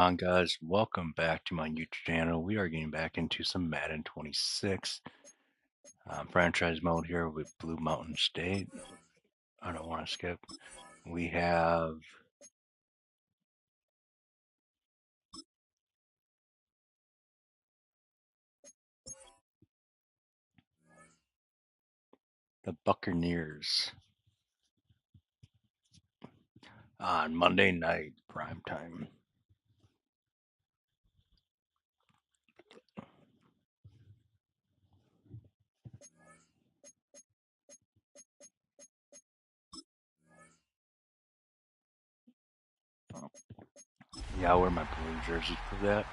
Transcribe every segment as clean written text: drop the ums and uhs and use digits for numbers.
On guys, welcome back to my YouTube channel. We are getting back into some Madden 26 franchise mode here with Blue Mountain State. I don't want to skip. We have the Buccaneers on Monday night prime time. Yeah, I'll wear my blue jerseys for that.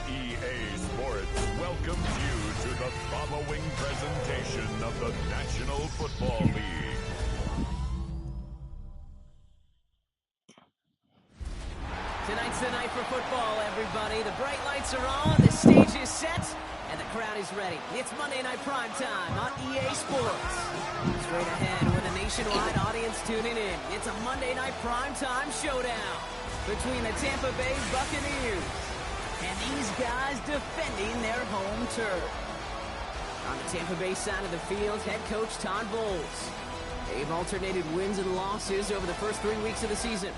EA Sports welcomes you to the following presentation of the National Football League. Tonight's the night for football, everybody. The bright lights are on, the stage is set, and the crowd is ready. It's Monday Night Prime Time on EA Sports. Straight ahead with a nationwide audience tuning in. It's a Monday Night Prime Time showdown between the Tampa Bay Buccaneers and these guys defending their home turf. On the Tampa Bay side of the field, head coach Todd Bowles. They've alternated wins and losses over the first 3 weeks of the season.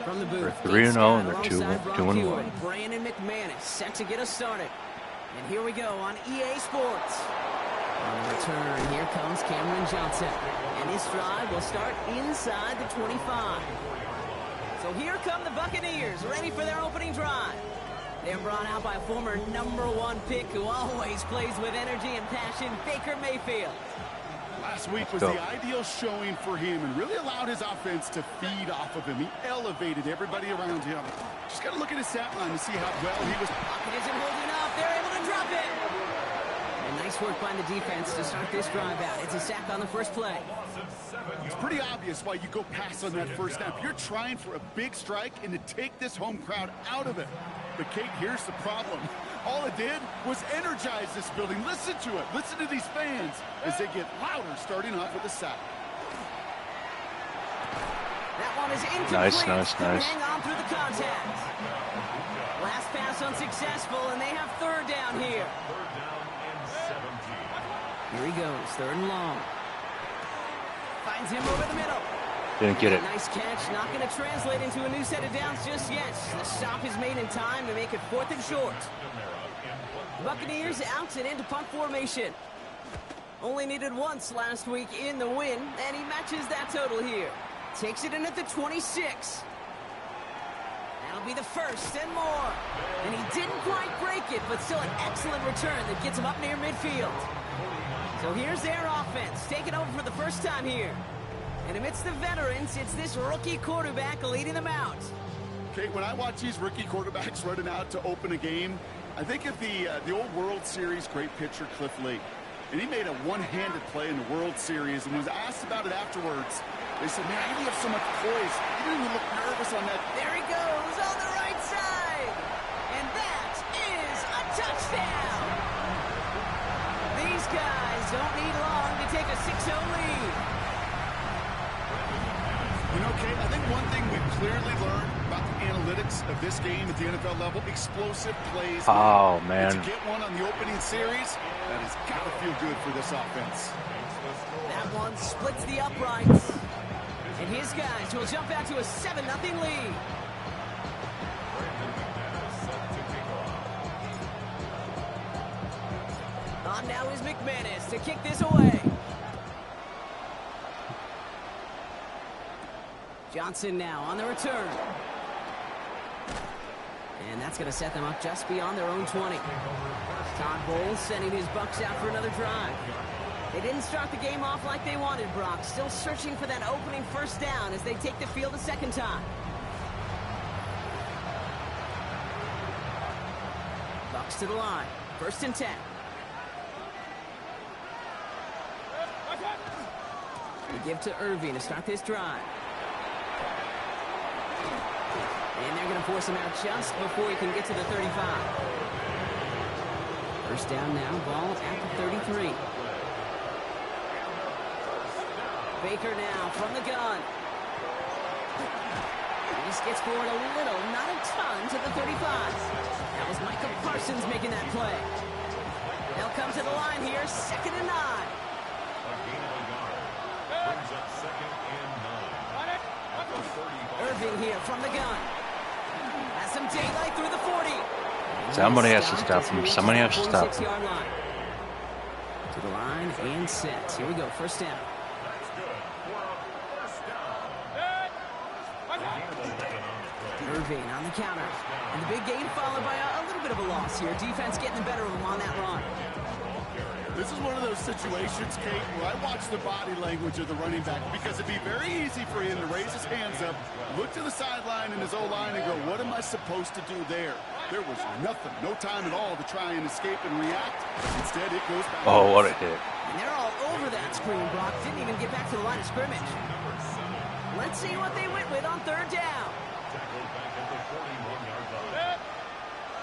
From the booth, They're 3-0 and they're 2-1. Brandon McManus set to get us started. And here we go on EA Sports. On the return, here comes Cameron Johnson. And his drive will start inside the 25. So here come the Buccaneers, ready for their opening drive. They're brought out by a former #1 pick who always plays with energy and passion, Baker Mayfield. Last week was the ideal showing for him and really allowed his offense to feed off of him. He elevated everybody around him. Just got to look at his stat line to see how well he was. Pocket isn't holding up. They're able to drop it. And nice work by the defense to start this drive out. It's a sack on the first play. It's pretty obvious why you go pass on that first snap. You're trying for a big strike and to take this home crowd out of it. But, Kate, here's the problem. All it did was energize this building. Listen to it. Listen to these fans as they get louder starting off with a sack. That one is incomplete. Nice. Hang on through the contact. Last pass unsuccessful, and they have third down here. Here he goes, third and long. Finds him over the middle. Didn't get it. Nice catch, not going to translate into a new set of downs just yet. The stop is made in time to make it 4th and short. Buccaneers out and into punt formation. Only needed once last week in the win, and he matches that total here. Takes it in at the 26. That'll be the first and more. And he didn't quite break it, but still an excellent return that gets him up near midfield. So here's their offense, taking over for the first time here. And amidst the veterans, it's this rookie quarterback leading them out. Okay, when I watch these rookie quarterbacks running out to open a game, I think of the old World Series great pitcher Cliff Lee. And he made a one-handed play in the World Series and was asked about it afterwards. They said, man, how do you have so much poise? You didn't even look nervous on that. There he goes on the right side. And that is a touchdown. These guys don't need long to take a 6-0 lead. You know, Kate, I think one thing we've clearly learned about the analytics of this game at the NFL level, explosive plays. Oh, man. And to get one on the opening series, that has got to feel good for this offense. That one splits the uprights. And his guys will jump out to a 7-0 lead. On now is McManus to kick this away. Johnson now on the return. And that's going to set them up just beyond their own 20. Todd Bowles sending his Bucs out for another drive. They didn't start the game off like they wanted, Brock. Still searching for that opening first down as they take the field a second time. Bucs to the line. 1st and 10. We give to Irving to start this drive. And they're going to force him out just before he can get to the 35. First down now, ball at the 33. Baker now from the gun. He just gets forward a little, not a ton, to the 35. That was Michael Parsons making that play. They'll come to the line here, 2nd and 9. Irving here from the gun. Has some daylight through the 40. Somebody has to stop him. Somebody has to stop him. Line. To the line and set. Here we go, first down. Irving on the counter. And the big gain followed by a little bit of a loss here. Defense getting the better of him on that run. This is one of those situations, Kate, where I watch the body language of the running back because it'd be very easy for him to raise his hands up, look to the sideline in his O-line and go, what am I supposed to do there? There was nothing, no time at all to try and escape and react. Instead, it goes back. Oh, what a hit. And they're all over that screen, Brock. Didn't even get back to the line of scrimmage. Let's see what they went with on 3rd down.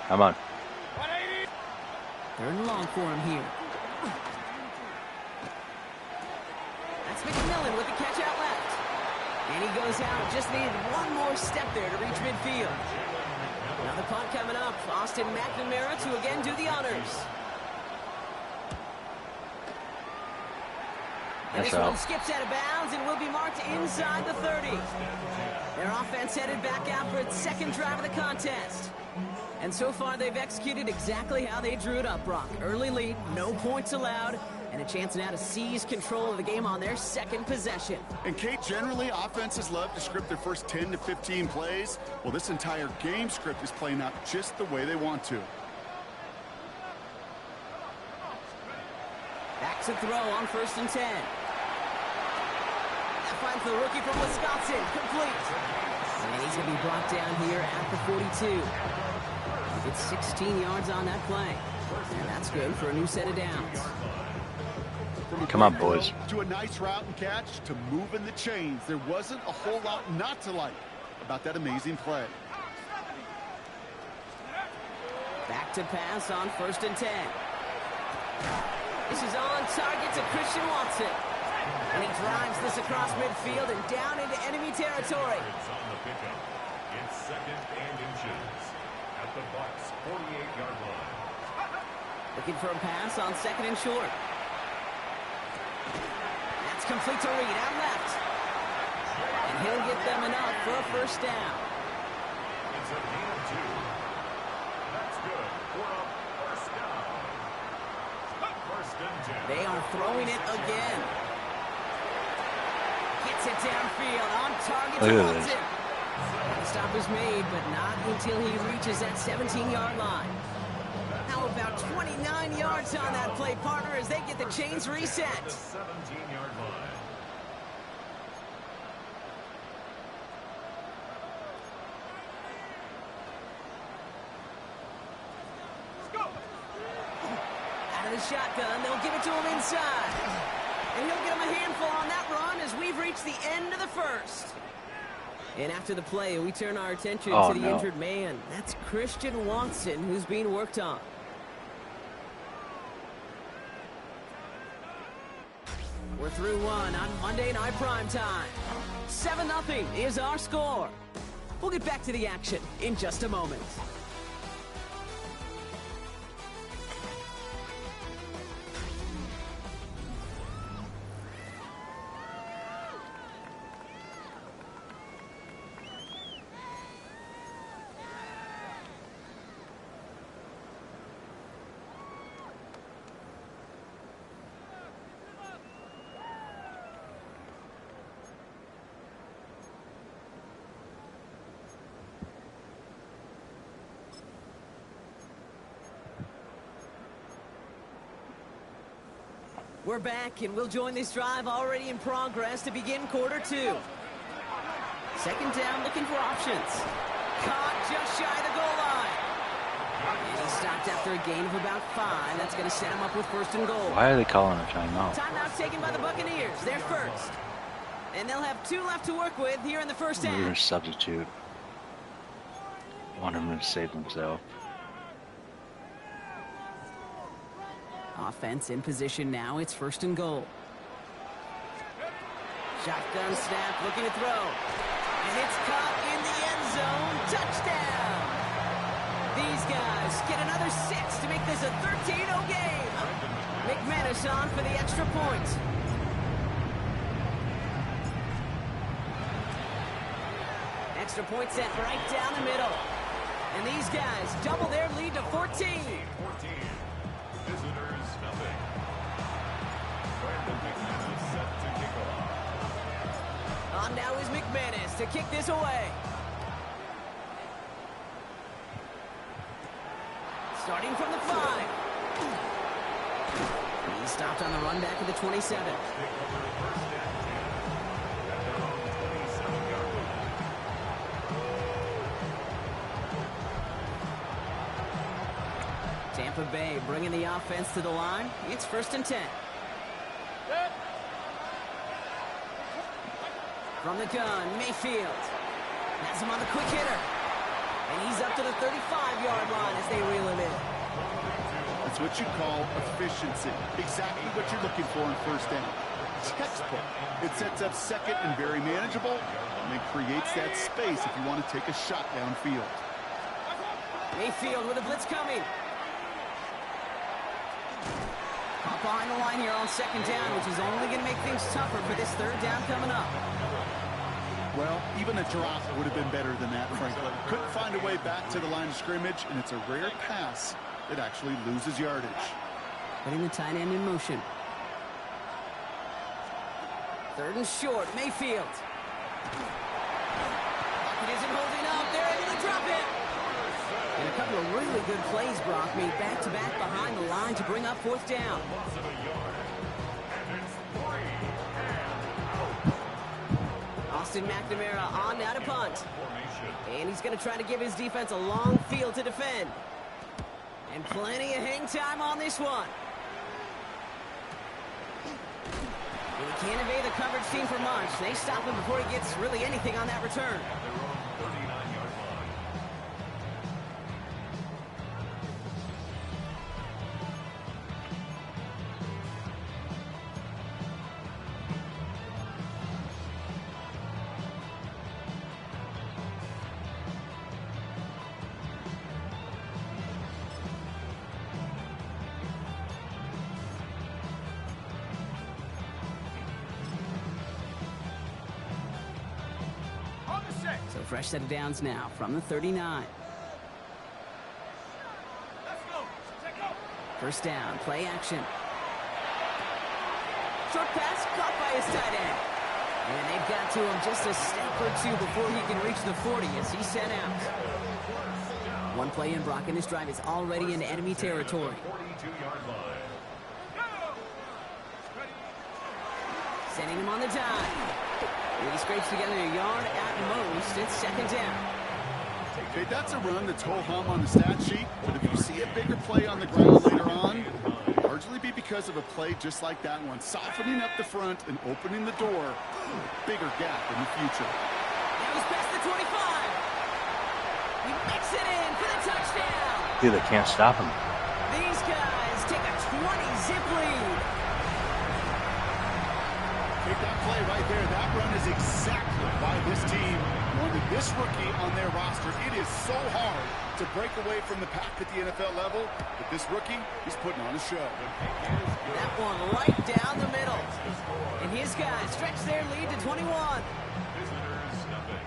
Come on. 3rd and long for him here. That's McMillan with the catch out left. And he goes out. Just needed one more step there to reach midfield. Another punt coming up. Austin McNamara to again do the honors. And this one skips out of bounds and will be marked inside the 30. Their offense headed back out for its 2nd drive of the contest. And so far, they've executed exactly how they drew it up, Brock. Early lead, no points allowed, and a chance now to seize control of the game on their 2nd possession. And, Kate, generally, offenses love to script their first 10 to 15 plays. Well, this entire game script is playing out just the way they want to. Back to throw on 1st and 10. That finds the rookie from Wisconsin, complete. And he's going to be brought down here at the 42. He gets 16 yards on that play. And that's good for a new set of downs. Come on, boys. To a nice route and catch, to moving the chains. There wasn't a whole lot not to like about that amazing play. Back to pass on 1st and 10. This is on target to Christian Watson. And he drives this across midfield and down into enemy territory. It's 2nd and inches at the Bucs' 48-yard line. Looking for a pass on 2nd and short. That's complete to Reed out left. And he'll get them enough for a 1st down. It's a gain of 2. That's good for a 1st down. 1st and 10. They are throwing it again. Gets it downfield on target to Watson. The stop is made, but not until he reaches that 17-yard line. How about 29 yards on that play, partner, as they get the chains reset. The 17-yard line. Out of the shotgun, they'll give it to him inside. And he'll get him a handful on that run as we've reached the end of the 1st. And after the play, we turn our attention to the injured man. That's Christian Watson, who's being worked on. We're through one on Monday Night Primetime. 7-0 is our score. We'll get back to the action in just a moment. We're back, and we'll join this drive already in progress to begin quarter 2. 2nd down, looking for options. Caught just shy of the goal line. And he stopped after a gain of about 5. That's going to set him up with 1st and goal. Why are they calling a timeout? Timeout taken by the Buccaneers. They're first. And they'll have 2 left to work with here in the first We're going half. to substitute. Want him to save himself. Offense in position now. It's 1st and goal. Shotgun snap, looking to throw. And it's caught in the end zone. Touchdown! These guys get another 6 to make this a 13-0 game. McManus on for the extra point. Extra point set right down the middle. And these guys double their lead to 14. 14. Visitors, nothing. Brandon McManus set to kick off. On now is McManus to kick this away. Starting from the 5. He stopped on the run back at the 27. Take over first and 10 at their own 27-yard line. Tampa Bay bringing the offense to the line. It's 1st and 10. From the gun, Mayfield. Has him on the quick hitter. And he's up to the 35-yard line as they reel him in. That's what you call efficiency. Exactly what you're looking for in first down. Textbook. It sets up second and very manageable, and it creates that space if you want to take a shot downfield. Mayfield with a blitz coming. Caught behind the line here on 2nd down, which is only going to make things tougher for this 3rd down coming up. Well, even a drop would have been better than that, frankly. Couldn't find a way back to the line of scrimmage, and it's a rare pass that actually loses yardage. Putting the tight end in motion. 3rd and short, Mayfield. It isn't holding up. They're able to drop it. And a couple of really good plays, Brock, made back-to-back behind the line to bring up 4th down. Loss of a yard. It's 3 and out. Austin McNamara on now to punt. Formation. And he's going to try to give his defense a long field to defend. And plenty of hang time on this one. And he can't evade the coverage team for much. They stop him before he gets really anything on that return. At their own 39-yard line. So fresh set of downs now from the 39. First down, play action. Short pass caught by his tight end. And they've got to him just a step or 2 before he can reach the 40 as he's sent out. One play in, Brock, and this drive is already into enemy territory. 42-yard line. Sending him on the dive. And he scrapes together a yard at most. It's 2nd down. Okay, that's a run that's ho-hum on the stat sheet, but if you see a bigger play on the ground later on, it'll largely be because of a play just like that one, softening up the front and opening the door, bigger gap in the future. That was past the 25. He makes it in for the touchdown. Dude, they can't stop him. These guys take a 20-zip lead. Take that play right there. That run is exactly why this team wanted this rookie on their roster. It is so hard to break away from the pack at the NFL level, but this rookie is putting on a show. That one right down the middle. And his guys stretch their lead to 21. Visitors, nothing.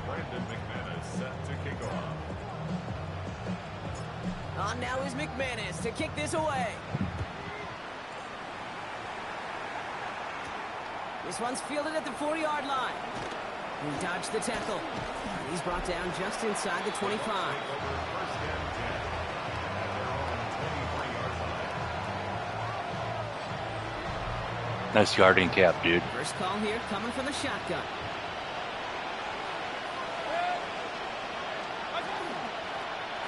Brandon McManus set to kick off. On now is McManus to kick this away. This one's fielded at the 40-yard line. He dodged the tackle. He's brought down just inside the 25. First and 10 at their own 23-yard line. Nice yarding cap, dude. First call here coming from the shotgun.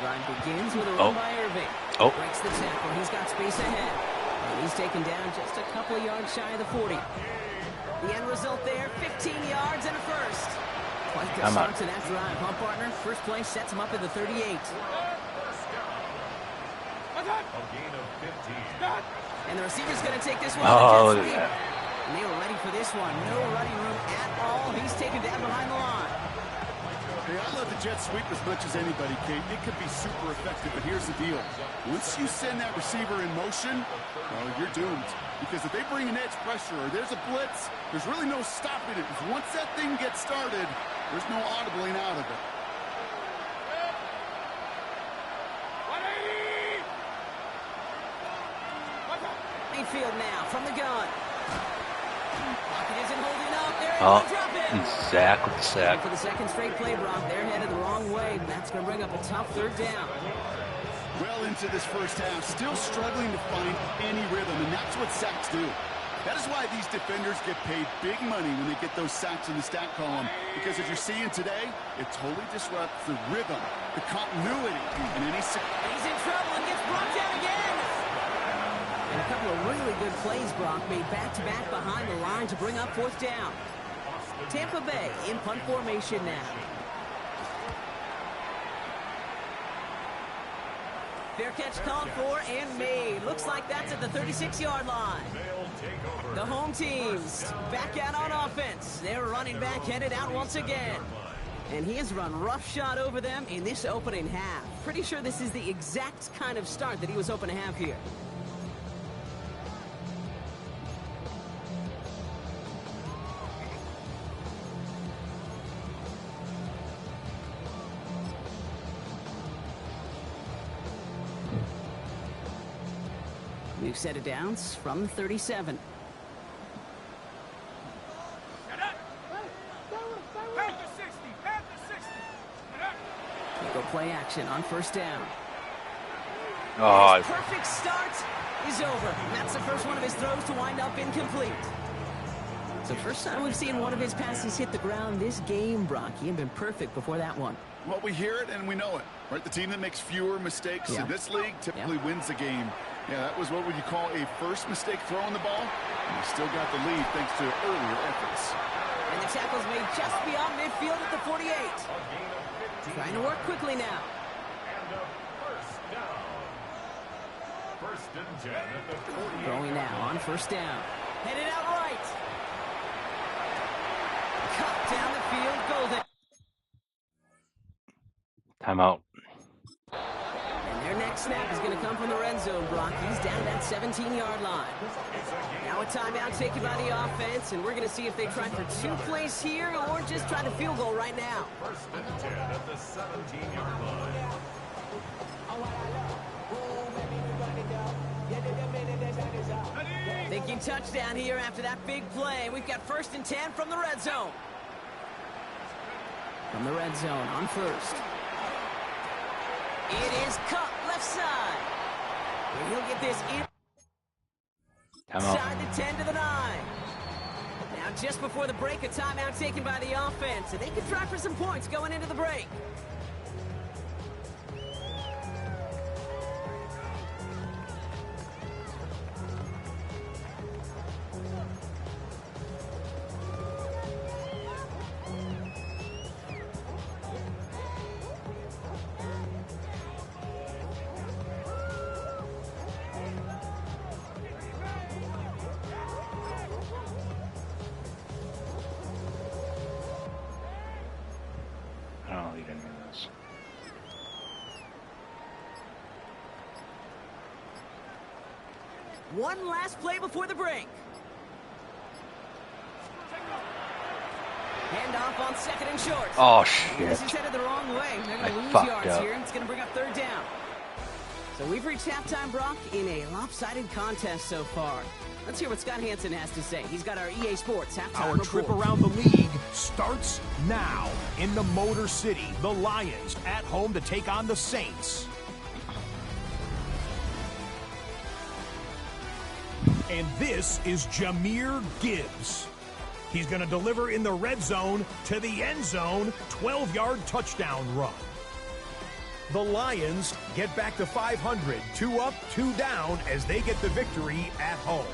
Drive begins with a run by Irving. Breaks the tackle. He's got space ahead. And he's taken down just a couple of yards shy of the 40. The end result there, 15 yards and a first. Quite the Come on. start to that drive, huh, partner? First play sets him up at the 38. A gain of 15. And the receiver's going to take this one. Oh, on the jet look sweep. at that. And they were ready for this one. No running room at all. He's taken down behind the line. Hey, I love the jet sweep as much as anybody, Kate. It could be super effective, but here's the deal. Once you send that receiver in motion, well, you're doomed. Because if they bring an edge pressure or there's a blitz, there's really no stopping it. Once that thing gets started, there's no audibling out of it. Mayfield now from the gun. Pocket isn't holding up. They're able Oh, to drop it. and Zach with the sack. For the second straight play, Brock, they're headed the wrong way. That's going to bring up a tough third down. Well into this first half, still struggling to find any rhythm, and that's what sacks do. That is why these defenders get paid big money when they get those sacks in the stat column. Because as you're seeing today, it totally disrupts the rhythm, the continuity, and any... He's in trouble and gets brought down again. And a couple of really good plays, Brock, made back-to-back behind the line to bring up fourth down. Tampa Bay in punt formation now. Fair catch called for and made. Looks like that's at the 36-yard line. The home teams back out on offense. Their running back headed out once again. And he has run roughshod over them in this opening half. Pretty sure this is the exact kind of start that he was hoping to have here. New set of downs from 37. Go play action on first down. Oh, His perfect start is over. And that's the first one of his throws to wind up incomplete. So first time we've seen one of his passes hit the ground this game, Brock. He had been perfect before that one. Well, we hear it and we know it, right? The team that makes fewer mistakes in this league typically wins the game. Yeah, that was what would you call a first mistake throwing the ball. And he still got the lead thanks to earlier efforts. And the tackle's made just beyond midfield at the 48. Trying to work quickly now. And a first down. First and 10 at the 48. Throwing now on first down. Headed out right. Cut down the field, Golden. timeout. And their next snap is going to come from the red zone, Brock. He's down that 17-yard line. Now a timeout taken by the offense, and we're going to see if they try for 2 plays here or just try the field goal right now. First and 10 at the 17-yard line. Thinking touchdown here after that big play. We've got first and 10 from the red zone. From the red zone on first. It is cut left side. And he'll get this inside the 10 to the 9. Now just before the break, a timeout taken by the offense. And they could try for some points going into the break. I don't need any of this. One last play before the break. Handoff on second and short. Oh, This shit. is headed the wrong way. They're going to I lose fucked yards up. here. It's going to bring up third down. So we've reached halftime, Brock, in a lopsided contest so far. Let's hear what Scott Hansen has to say. He's got our EA Sports halftime Our report. trip around the league starts now in the Motor City. The Lions at home to take on the Saints. And this is Jahmyr Gibbs. He's going to deliver in the red zone to the end zone, 12-yard touchdown run. The Lions get back to 500, 2 up, 2 down as they get the victory at home.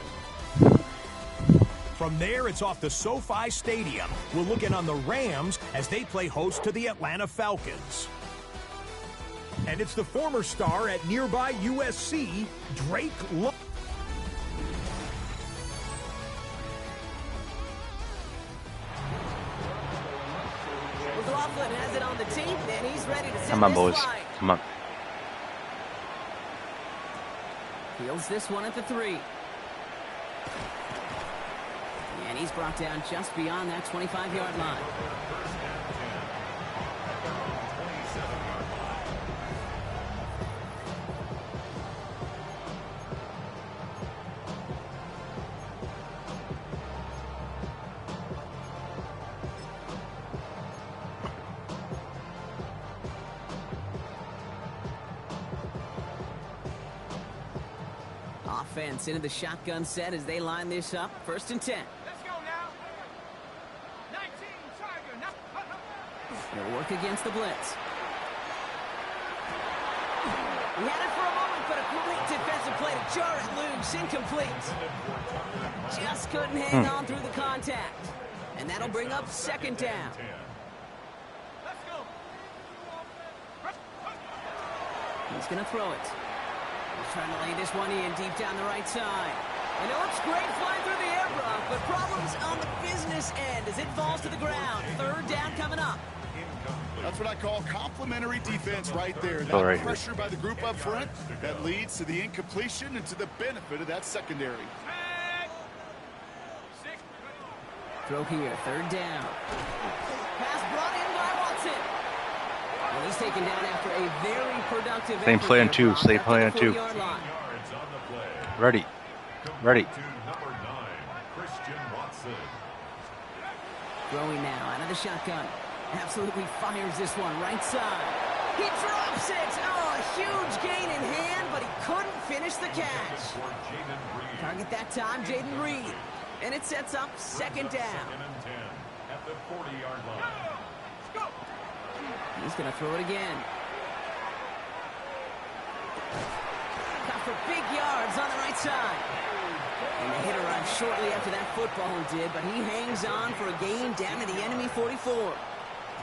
From there, it's off to SoFi Stadium. We'll look in on the Rams as they play host to the Atlanta Falcons. And it's the former star at nearby USC, Drake London. McLaughlin has it on the tape, and he's ready to send Come on, this boys. flight. Come on. Fields this one at the 3. And he's brought down just beyond that 25-yard line. Offense into the shotgun set as they line this up. 1st and 10. Let's go now. 19, Tiger. They'll work against the blitz. He had it for a moment, but a great defensive play to jar it loose. Incomplete. Just couldn't hang on through the contact. And that'll bring up 2nd down. Let's go. He's going to throw it. He's trying to lay this one in deep down the right side. And it looks great flying through the air, Brock, but problems on the business end as it falls to the ground. 3rd down coming up. That's what I call complimentary defense right there. That right here. pressure by the group up front, that leads to the incompletion and to the benefit of that secondary. Throw here, 3rd down. Pass brought in by Watson. Well, he's taken down after a very productive Same effort play on there, 2. Brock, Same up play to on the 2. 40-yard line. Ready. Ready. Number 9, Christian Watson. Throwing now out of the shotgun. Absolutely fires this one right side. He drops it. Oh, a huge gain in hand, but he couldn't finish the catch. For Jaden Reed. Target that time, Jaden Reed. And it sets up 2nd down. 2nd and 10 at the 40-yard line. He's going to throw it again. Got for big yards on the right side. And the hit arrived shortly after that football did, but he hangs on for a gain down to the enemy 44.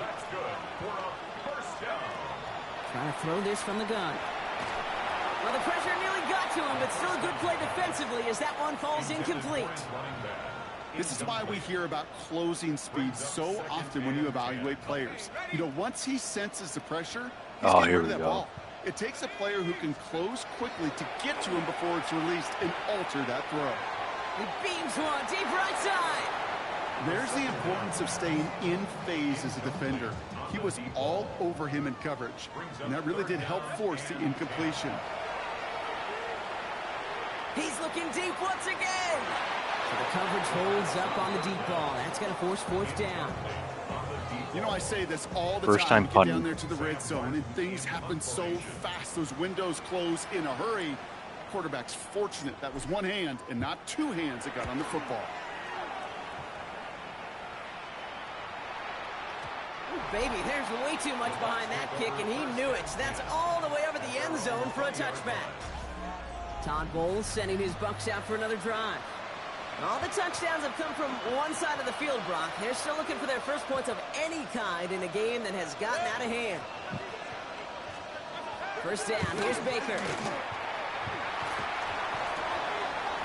That's good for a 1st down. Trying to throw this from the gun. Well, the pressure nearly got to him, but still a good play defensively as that one falls incomplete. Running back. This is why we hear about closing speed so often when you evaluate players. You know, once he senses the pressure, he's Oh, getting here rid of we that go. ball. It takes a player who can close quickly to get to him before it's released and alter that throw. He beams one deep right side. There's the importance of staying in phase as a defender. He was all over him in coverage, and that really did help force the incompletion. He's looking deep once again. So the coverage holds up on the deep ball. That's going to force 4th down. You know, I say this all the First time. time You get punting. down there to the red zone, and things happen so fast. Those windows close in a hurry. Quarterback's fortunate that was one hand and not 2 hands that got on the football. Baby, there's way too much behind that kick, and he knew it. That's all the way over the end zone for a touchback. Todd Bowles sending his Bucks out for another drive. All the touchdowns have come from one side of the field, Brock. They're still looking for their first points of any kind in a game that has gotten out of hand. 1st down, here's Baker.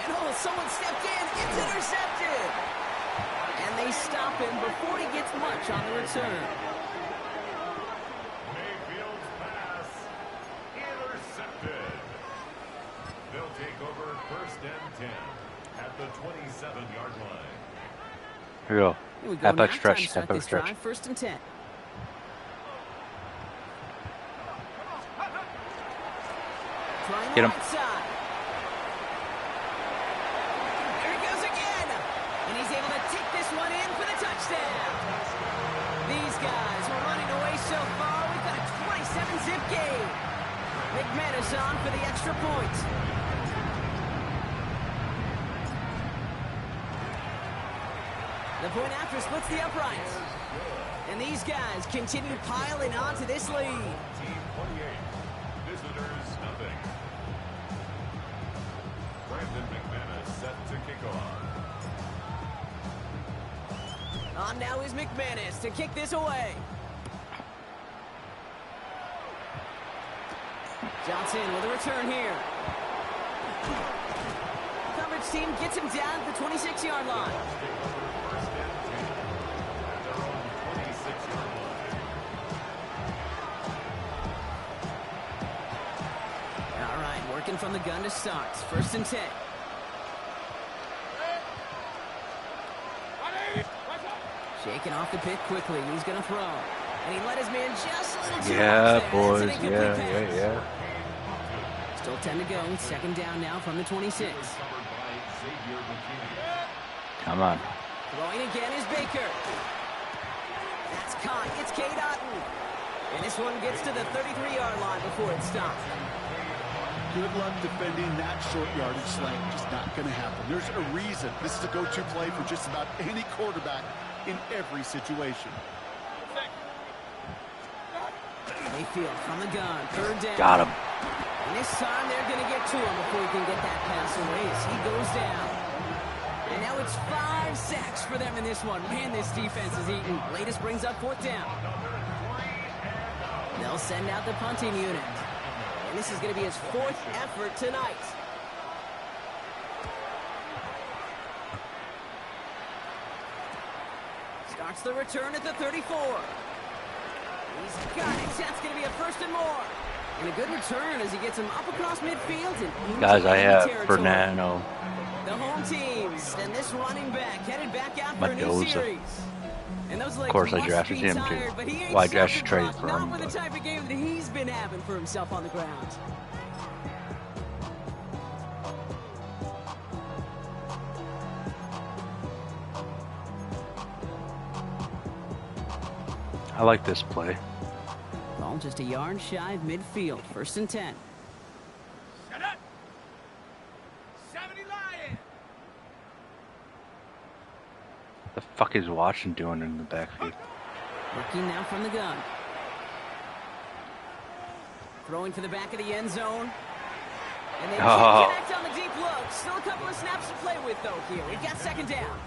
And oh, someone stepped in. It's intercepted. And they stop him before he gets much on the return. Mayfield's pass intercepted. They'll take over 1st and 10 at the 27-yard line. Here we go. Here we go. Halfback Now stretch. time to start Halfback this stretch. drive. 1st and 10. Trying Get the him. right side. There he goes again. And he's able to take this one in for the touchdown. These guys were running away so far. We've got a 27-zip game. McManus on for the extra point. The point after splits the uprights. And these guys continue piling on to this lead. Team 28. Visitors, nothing. Brandon McManus set to kick off. On now is McManus to kick this away. Johnson with a return here. Coverage team gets him down at the 26-yard line. All right, working from the gun to start. 1st and 10. Shaking off the pit quickly. He's going to throw. And he let his man just a little too Yeah, much there. boys. That's an incomplete pass. Yeah. Still 10 to go. 2nd down now from the 26. Come on. Throwing again is Baker. That's caught. It's Cade Otton. And this one gets to the 33-yard line before it's stopped. Good luck defending that short yardage slant. Just not going to happen. There's a reason. This is a go-to play for just about any quarterback in every situation. Mayfield from the gun. 3rd down. Got him. And this time they're going to get to him before he can get that pass away as he goes down. And now it's 5 sacks for them in this one. Man, this defense is eating. Latest brings up 4th down. They'll send out the punting unit. And this is going to be his 4th effort tonight. Starts the return at the 34. He's got it. That's going to be a 1st and more. And a good return as he gets him up across midfield and into Guys, I enemy have territory. Fernando. The home teams and this running back headed back out for a new Mendoza. series. And those legs Of course, I must drafted be him tired, too. but he ain't Well, I stopping just traded clock, for not him. with the type of game that he's been having for himself on the ground. I like this play. Ball just a yard shy of midfield. 1st and 10. Shut up. 70 Lions. The fuck is Washington doing in the backfield? Working now from the gun. Throwing to the back of the end zone. And they can't connect on the deep look. Still a couple of snaps to play with, though, here. We've got 2nd down.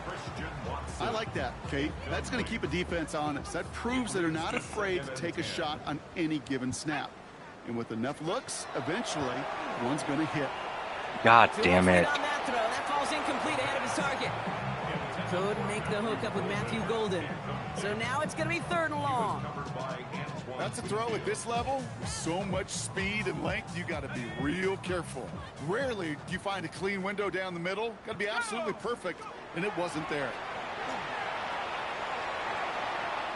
I like that, Kate. That's going to keep a defense honest. That proves that they're not afraid to take a shot on any given snap. And with enough looks, eventually, one's going to hit. God damn it. On that throw. That falls incomplete ahead of his target. Couldn't make the hook up with Matthew Golden. So now it's going to be 3rd and long. That's a throw at this level. With so much speed and length, you got to be real careful. Rarely do you find a clean window down the middle. Got to be absolutely perfect, and it wasn't there.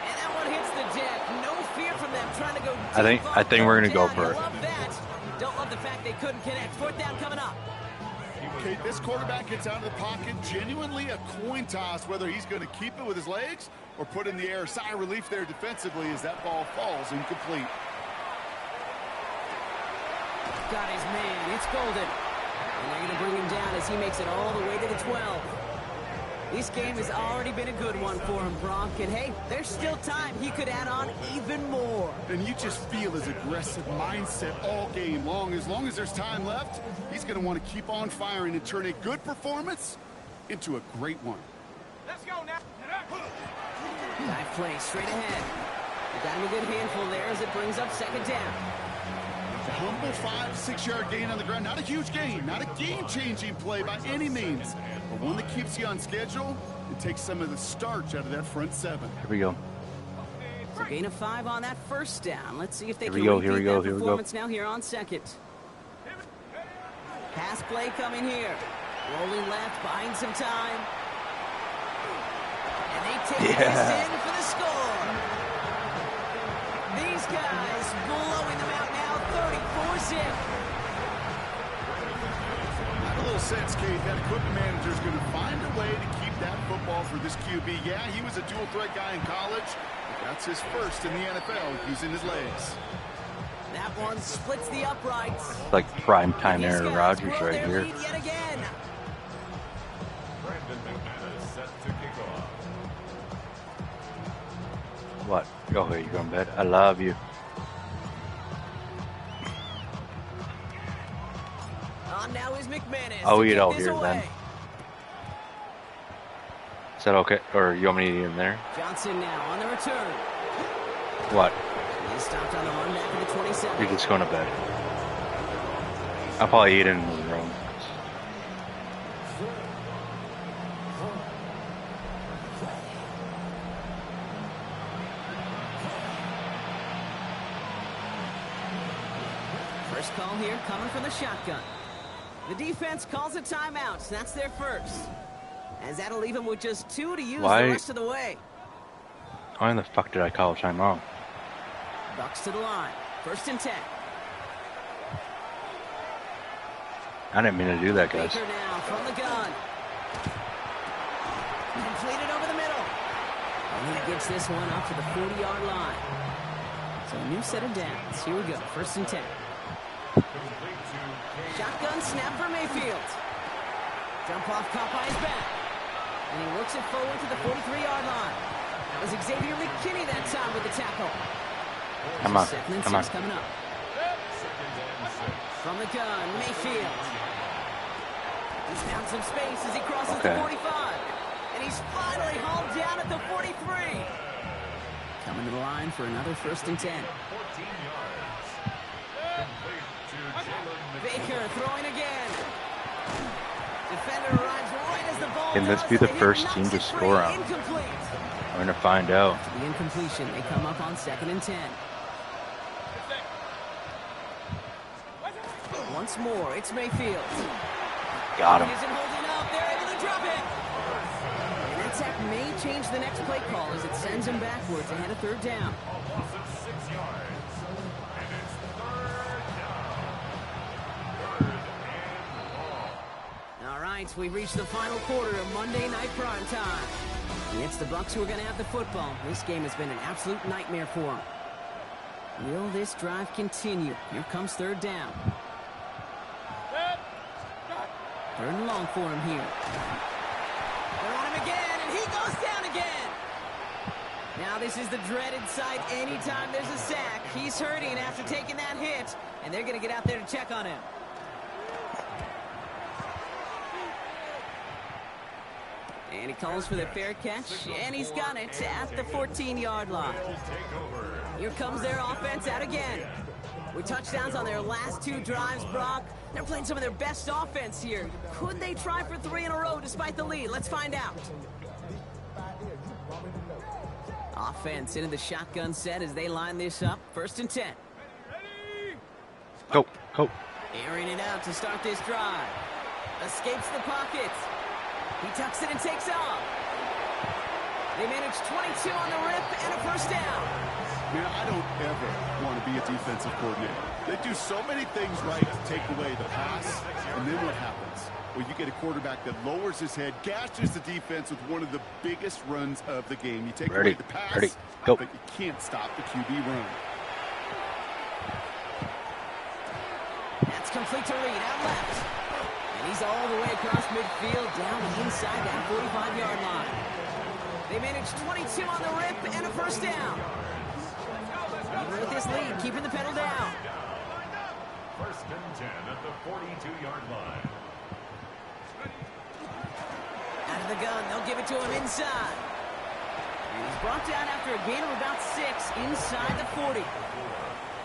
And that one hits the deck. No fear from them trying to go deep I think we're gonna go down. for You it. love that. Don't love the fact they couldn't connect. 4th down coming up. Okay, this quarterback gets out of the pocket, genuinely a coin toss whether he's going to keep it with his legs or put in the air. Sigh of relief there defensively as that ball falls incomplete. Got his man. It's Golden. And they're going to bring him down as he makes it all the way to the 12. This game has already been a good one for him, Bronk. And hey, there's still time. He could add on even more. And you just feel his aggressive mindset all game long. As there's time left, he's going to want to keep on firing and turn a good performance into a great one. Let's go now. Dive play straight ahead. They got him a good handful there as it brings up 2nd down. A humble 5-6 yard gain on the ground. Not a huge gain, not a game-changing play by any means, but one that keeps you on schedule and takes some of the starch out of that front 7. Here we go. So gain of 5 on that 1st down. Let's see if they Here can we go, repeat here we go, that here we go. performance now here on 2nd. Pass play coming here. Rolling left, buying some time. And they take this in for the score. These guys blowing them out now, 34-zip. I have a little sense, Kate, that equipment manager is going to find a way to keep that football for this QB. Yeah, he was a dual threat guy in college, but that's his first in the NFL using his legs. That one splits the uprights. Like prime time These Aaron guys Rodgers blow right their here. lead yet again. Brandon McManus set to kick off. What? Go ahead, you're going to bed. I love you. On now is McManus. I'll to eat kick out this here away. then. that okay? Or you want me to eat in there? Johnson now on the return. What? He stopped on the run back to the 27. You're just going to bed. I'll probably eat in the room. First call here coming from the shotgun. The defense calls a timeout. That's their first. As that'll leave him with just 2 to use the rest of the way. Why in the fuck did I call a timeout? Bucks to the line. 1st and 10. I didn't mean to do that, guys. Baker now from the gun. Completed over the middle. And he gets this one up to the 40-yard line. So a new set of downs. Here we go. 1st and 10. Shotgun snap for Mayfield. Jump off caught by his back. And he works it forward to the 43-yard line. That was Xavier McKinney that time with the tackle. Come on, come on. Coming up. From the gun, Mayfield. He's found some space as he crosses the 45. And he's finally hauled down at the 43. Coming to the line for another 1st and 10. Baker throwing again. Defender arrives right as the ball. Can this be the first team to score on? Incomplete. I'm going to find out. After the incompletion, they come up on 2nd and 10. Once more, it's Mayfield. Got him. He isn't holding up. They're able to drop it. And that sack may change the next play call as it sends him backwards ahead of 3rd down. Loss of 6 yards. And it's 3rd down. 3rd and long. All right, we've reached the final quarter of Monday Night Prime Time. And it's the Bucks who are going to have the football. This game has been an absolute nightmare for them. Will this drive continue? Here comes 3rd down. 3rd and long for him here. They're on him again, and he goes down again. Now this is the dreaded sight anytime there's a sack. He's hurting after taking that hit, and they're going to get out there to check on him. And he calls for the fair catch, and he's got it at the 14-yard line. Here comes their offense out again. With touchdowns on their last 2 drives, Brock. They're playing some of their best offense here. Could they try for 3 in a row despite the lead? Let's find out. Offense into the shotgun set as they line this up. 1st and 10. Go. Airing it out to start this drive. Escapes the pocket. He tucks it and takes off. They manage 22 on the rip and a 1st down. Man, I don't ever want to be a defensive coordinator. They do so many things right to take away the pass, and then what happens? Well, you get a quarterback that lowers his head, gashes the defense with one of the biggest runs of the game. You take away the pass, Go. but you can't stop the QB run. That's complete to Reed, out left. And he's all the way across midfield, down inside that 45-yard line. They manage 22 on the rip and a 1st down. Even with this lead, keeping the pedal down. 1st and 10 at the 42-yard line. Out of the gun, they'll give it to him inside. And he's brought down after a gain of about 6 inside the 40.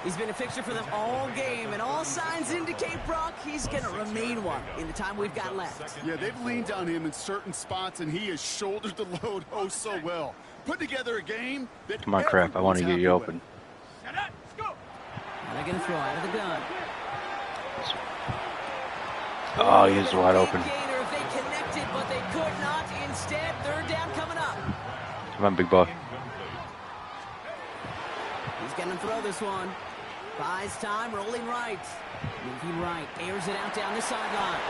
He's been a fixture for them all game, and all signs indicate, Brock, he's going to remain one in the time we've got left. Yeah, they've leaned on him in certain spots, and he has shouldered the load oh so well. Put together a game that Come on, crap. I want to get you open. And they're going to throw out of the gun. Oh, he's wide open. Gainer if they connected, but they could not. Instead, 3rd down coming up. Come on, big boy. He's going to throw this one. Buys time, rolling right. Moving right, airs it out down the sideline.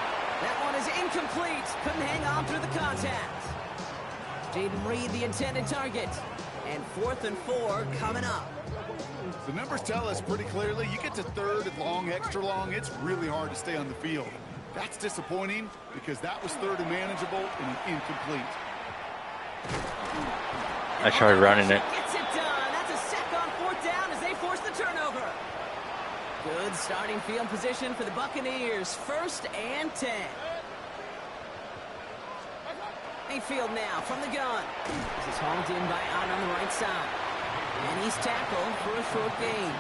That one is incomplete. Couldn't hang on through the contact. Jaden Reed, the intended target. And 4th and 4 coming up. The numbers tell us pretty clearly, you get to 3rd and long, extra long, it's really hard to stay on the field. That's disappointing because that was 3rd and manageable and an incomplete. I tried running it. Gets it done. That's a sack on 4th down as they force the turnover. Good starting field position for the Buccaneers. 1st and 10. Mayfield now from the gun. This is hauled in by Ott on the right side. And he's tackled for a short gain.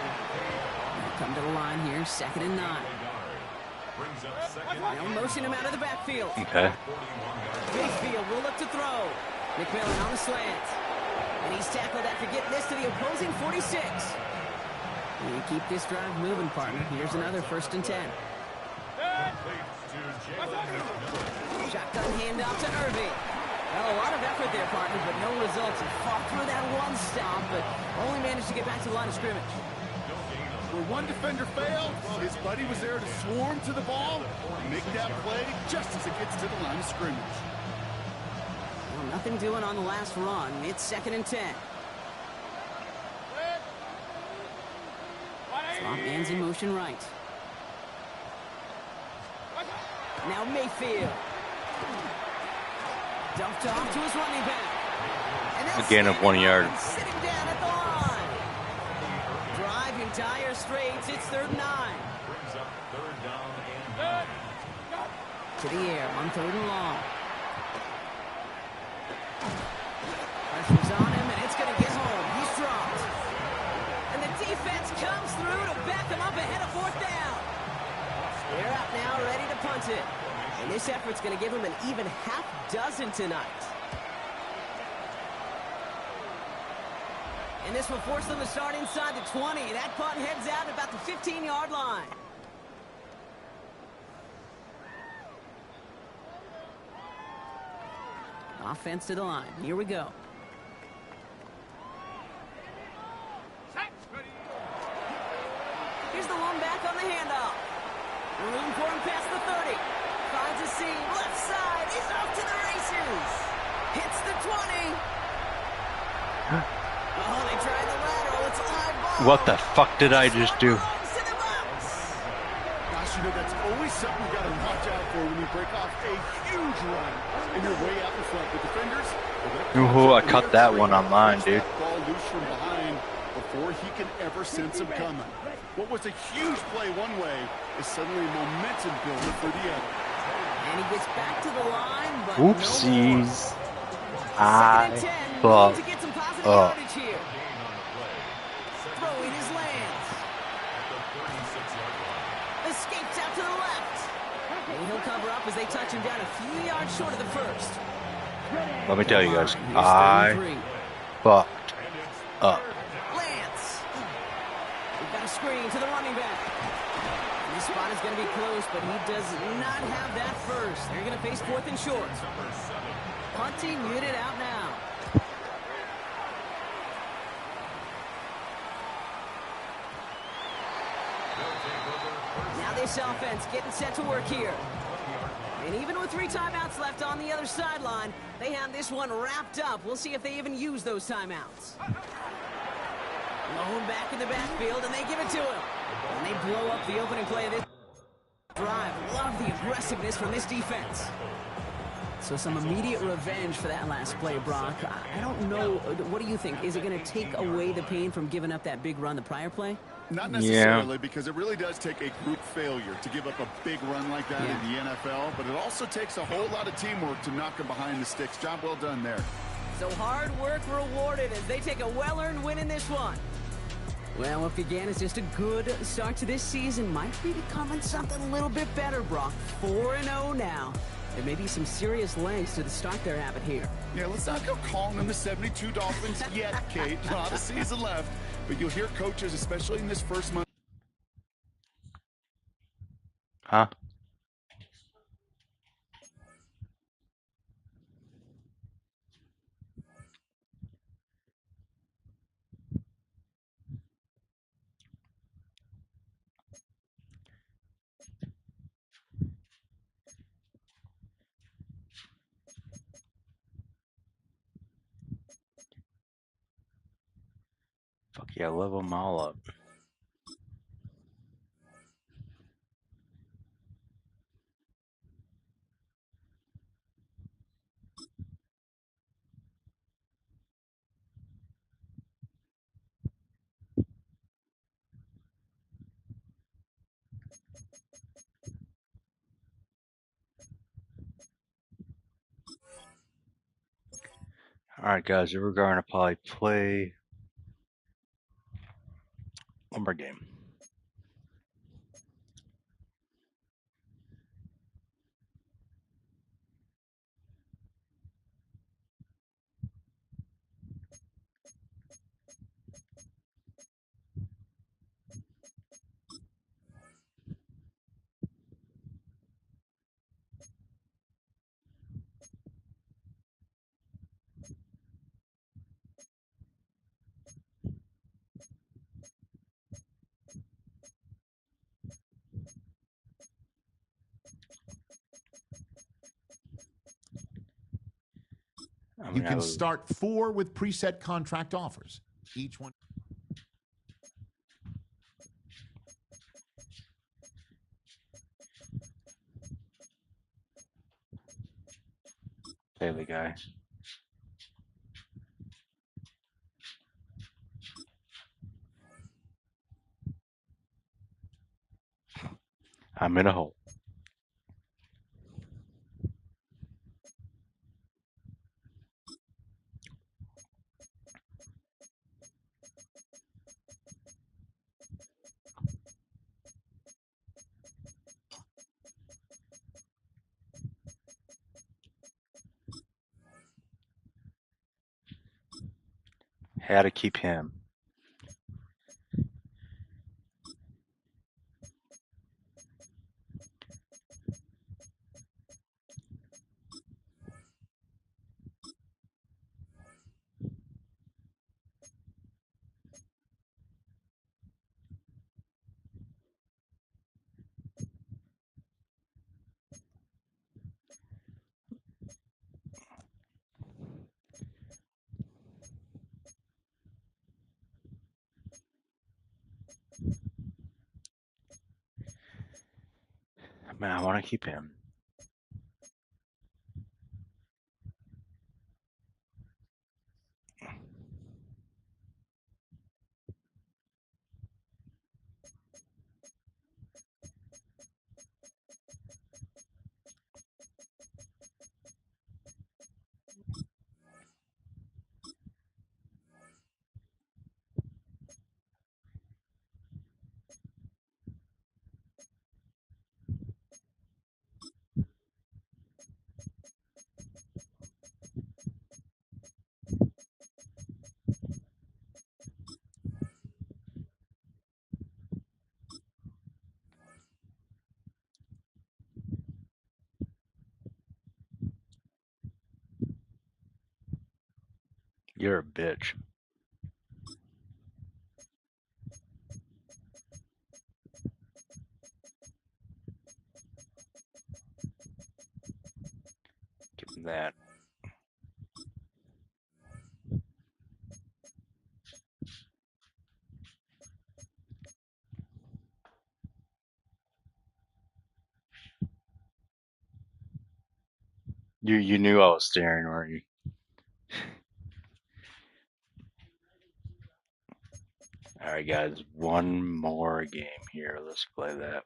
Come to the line here, 2nd and 9. They'll motion him out of the backfield. Okay. Mayfield will look to throw. McMillan on the slant. And he's tackled after getting this to the opposing 46. And you keep this drive moving, partner. Here's another 1st and 10. Shotgun handoff to Irving. Well, a lot of effort there, partner, but no results. He fought through that one stop, but only managed to get back to the line of scrimmage. Where one defender failed, well, his buddy was there to swarm to the ball and make that play just as it gets to the line of scrimmage. Well, nothing doing on the last run. It's 2nd and 10. Slot man's in motion right. Now Mayfield. Dumped off to his running back. And a gain of 1 yard. Sitting down at the line. Drive in dire straits. It's 3rd and 9. To the air on 3rd and long. Pressure's on him, and it's going to get home. He's dropped. And the defense comes through to back him up ahead of 4th down. They're out now, ready to punt it. And this effort's going to give him an even half dozen tonight. And this will force them to start inside the 20. That punt heads out at about the 15-yard line. Offense to the line. Here we go. Here's the one back on the handoff. Room for him past the 30. Finds a seam. Left side. He's off to the races. Hits the 20. Oh, they tried the lateral. It's a live ball. What the fuck did I just do? Gosh, you know, that's always something you got to watch out for when you break off a huge run and you're way out in front. The defenders, Ooh, I cut that one on mine, dude. Ball loose from behind before he can ever sense him coming. What was a huge play one way is suddenly a momentum builder for the other. And he gets back to the line, but Oopsies. I fucked to get some positive up. yardage here. Throwing his lands. Escapes out to the left. And he'll cover up as they touch him down a few yards short of the 1st. Let me tell you guys, Here's I 33. fucked up. Lance. We've got a screen to the running back. And this spot is going to be close, but he does not have that first. They're going to face 4th and short. Punting unit out now. Now this offense getting set to work here. And even with 3 timeouts left on the other sideline, they have this one wrapped up. We'll see if they even use those timeouts. Lone back in the backfield, and they give it to him. And they blow up the opening play of this drive. Love the aggressiveness from this defense. So some immediate revenge for that last play, Brock. I don't know. What do you think? Is it going to take away the pain from giving up that big run the prior play? Not necessarily, because it really does take a group failure to give up a big run like that in the NFL, but it also takes a whole lot of teamwork to knock him behind the sticks. Job well done there. So hard work rewarded as they take a well-earned win in this one. Well, what began as just a good start to this season might be becoming something a little bit better, Brock. 4-0 now. There may be some serious lengths to the start they're having here. Yeah, let's not go calling them the 72 Dolphins yet, Kate. A lot of season left, but you'll hear coaches, especially in this first month. Huh? Fuck yeah, level them all up. Alright, guys, we're going to probably play one more game. You can start 4 with preset contract offers. Each one. Play the guy. I'm in a hole. Had to keep him. Man, I want to keep him. You're a bitch. Give him that. You knew I was staring, weren't you? Alright, guys, one more game here. Let's play that.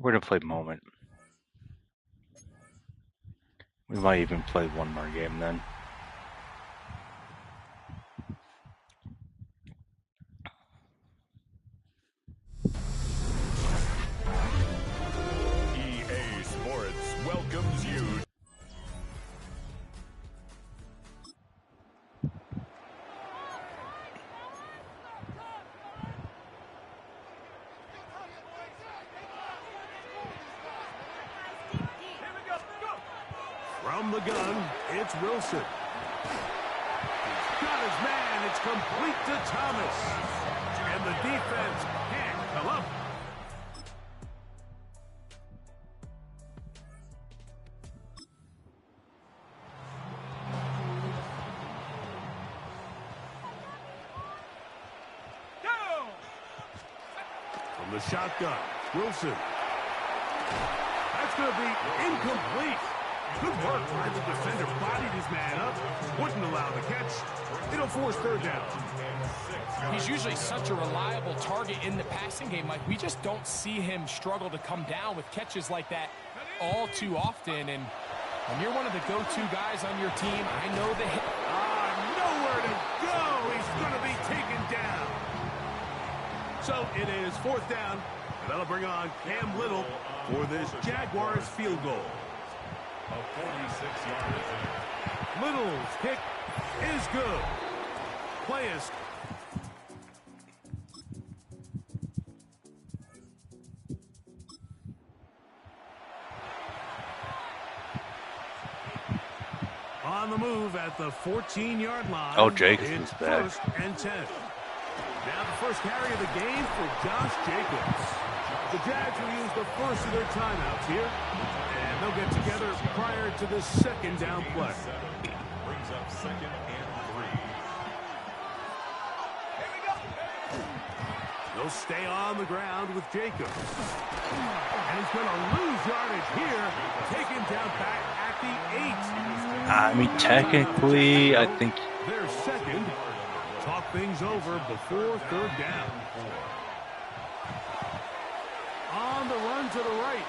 We're gonna play Moment. We might even play one more game then. EA Sports welcomes you. From the gun, it's Wilson. He's got his man. It's complete to Thomas. And the defense can't come up. from the shotgun. Wilson. That's going to be incomplete. Good work by the defender. Bodied his man up. Wouldn't allow the catch. It'll force third down. He's usually such a reliable target in the passing game. Like, we just don't see him struggle to come down with catches like that all too often. And when you're one of the go-to guys on your team, I know that... Nowhere to go. He's going to be taken down. So it is fourth down. And that'll bring on Cam Little for this Jaguars field goal. A 46-yard attempt. Little's kick is good. Play is... On the move at the 14-yard line. Oh, Jacobs it's is back. 1st and 10. Now the first carry of the game for Josh Jacobs. The Jags will use the first of their timeouts here. And they'll get together prior to the second down play. Brings up 2nd and 3. They'll stay on the ground with Jacobs. And he's going to lose yardage here. Taken down back at the 8. I mean, technically, I think... Their second. Talk things over before third down. On the run to the right.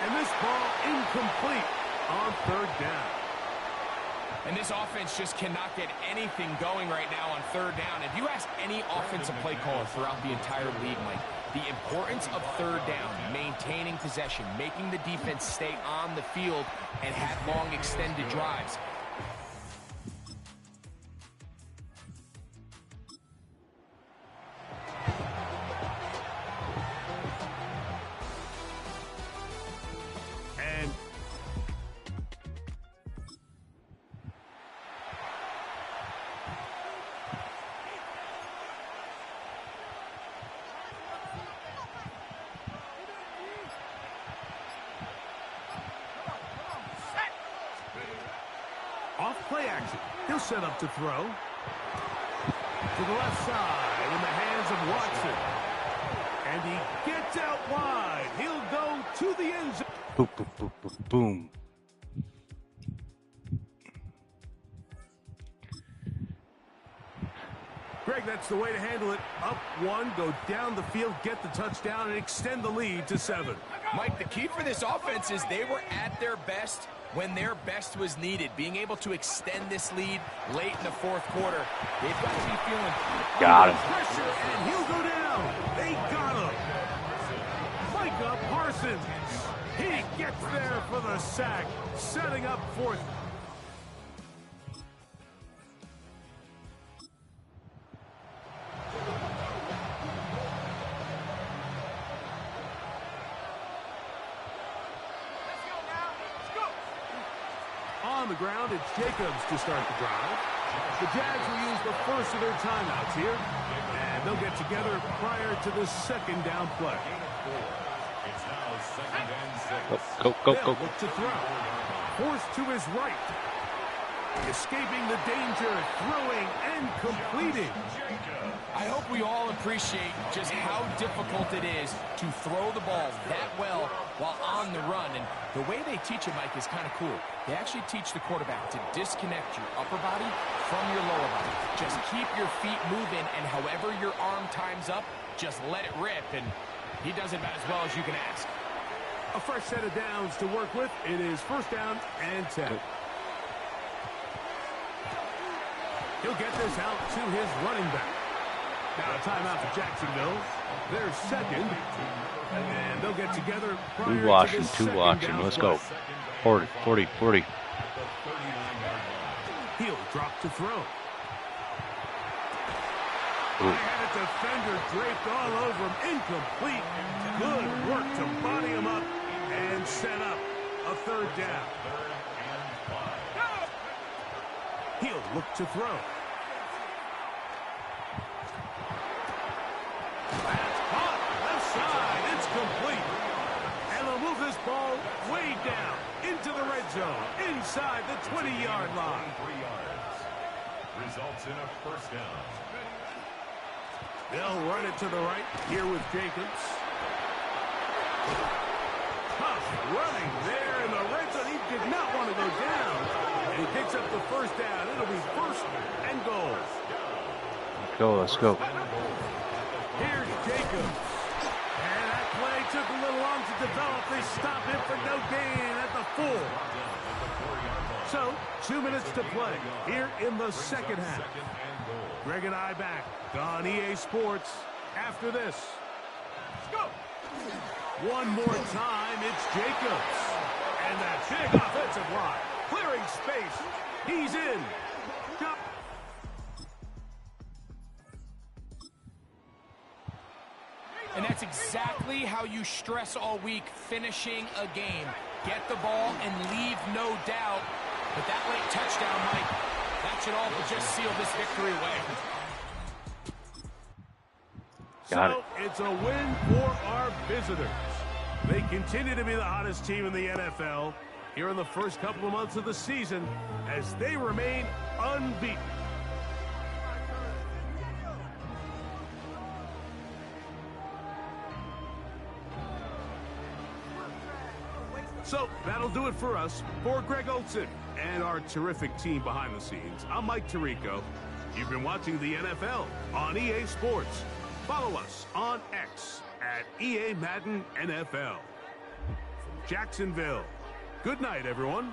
And this ball incomplete on third down. And this offense just cannot get anything going right now on third down. If you ask any offensive play caller throughout the entire league, Mike, the importance of third down, maintaining possession, making the defense stay on the field, and have long extended drives. Off play action. He'll set up to throw. To the left side in the hands of Watson. And he gets out wide. He'll go to the end zone. Boom, boom, boom, boom, boom. Greg, that's the way to handle it. Up one, go down the field, get the touchdown, and extend the lead to 7. Mike, the key for this offense is they were at their best when their best was needed. Being able to extend this lead late in the fourth quarter, they've got to be feeling Got him. pressure, and he'll go down. They got him. Micah Parsons. He gets there for the sack, setting up fourth. On the ground, it's Jacobs to start the drive. The Jags will use the first of their timeouts here, and they'll get together prior to the second down play. It's now 2nd and 6. Go, go, They'll go. look to throw. Forced to his right. Escaping the danger, throwing and completing. I hope we all appreciate just how difficult it is to throw the ball that well while on the run. And the way they teach it, Mike, is kind of cool. They actually teach the quarterback to disconnect your upper body from your lower body. Just keep your feet moving, and however your arm times up, just let it rip. And he does it about as well as you can ask. A fresh set of downs to work with. It is first down and 10. He'll get this out to his running back. Now a timeout for Jacksonville. Their second. And they'll get together prior Two to watching, this two second watching. down Let's play. go. 40, 40, 40. He'll drop to throw. Ooh. They had a defender draped all over him. Incomplete. Good work to body him up and set up a third down. He'll look to throw. That's caught. Left side. It's complete. And they'll move this ball way down into the red zone, inside the 20-yard line. 3 yards. Results in a first down. They'll run it to the right here with Jacobs. Tough running there in the red zone. He did not want to go down. And he picks up the first down. It'll be first and goal. Let's go. Here's Jacobs. And that play took a little long to develop. They stop him for no gain at the 4. So, 2 minutes to play here in the second half. Greg and I back on EA Sports after this. Let's go. One more time, it's Jacobs. And that big offensive line. Clearing space. He's in. And that's exactly how you stress all week, finishing a game. Get the ball and leave no doubt. But that late touchdown, Mike, that should all but just seal this victory away. So it's a win for our visitors. They continue to be the hottest team in the NFL here in the first couple of months of the season as they remain unbeaten. So that'll do it for us. For Greg Olson and our terrific team behind the scenes, I'm Mike Tirico. You've been watching the NFL on EA Sports. Follow us on X at EA Madden NFL. From Jacksonville, good night, everyone.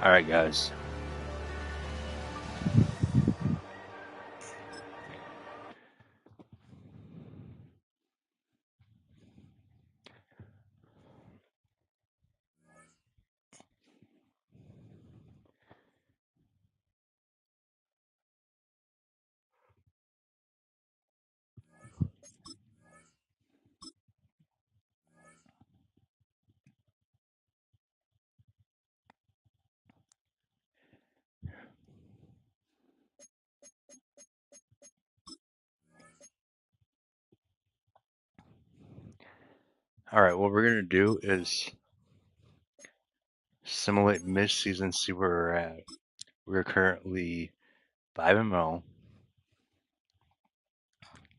All right, guys. All right, what we're going to do is simulate mid-season, see where we're at. We're currently 5-0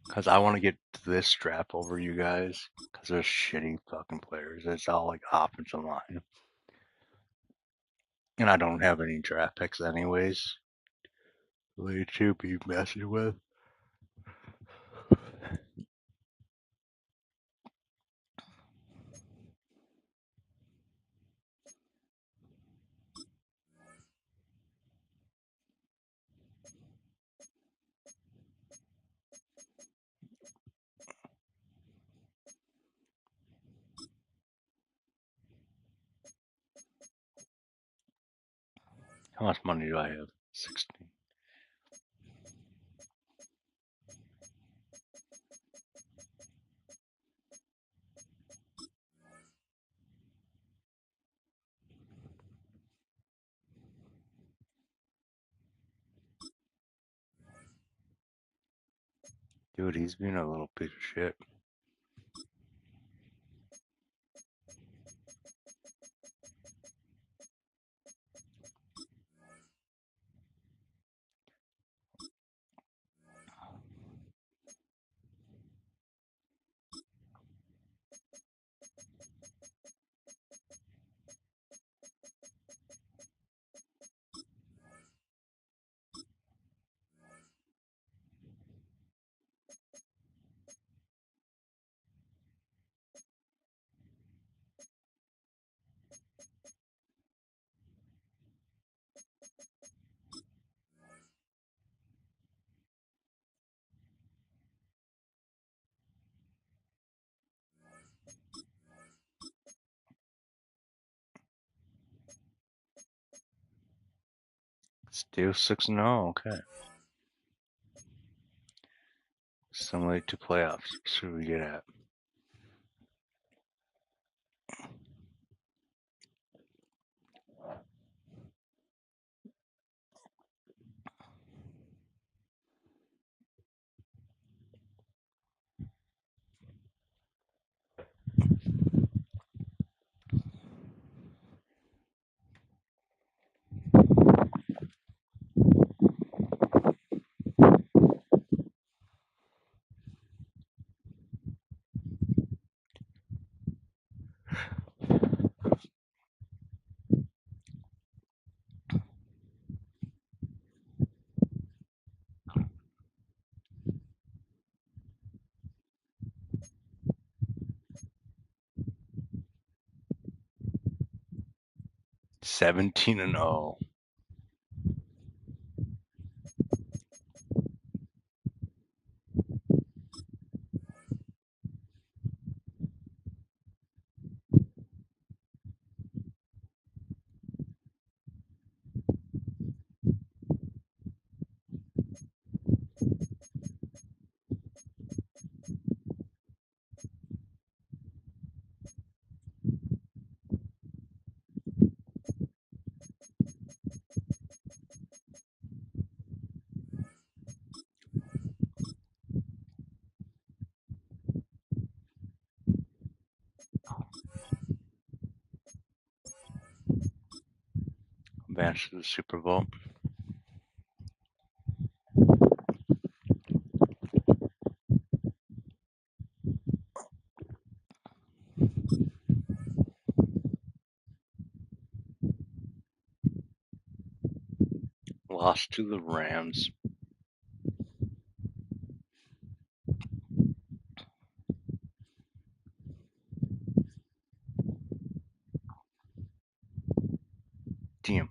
because I want to get this strap over you guys because they're shitty fucking players. It's all like offensive line. And I don't have any draft picks anyways. Really to be messing with. How much money do I have? 16. Dude, he's being a little piece of shit. Matthew, 6-0. Okay. Simulate to playoffs. See what we get at. Seventeen and 0. Advance to the Super Bowl. Lost to the Rams. Damn.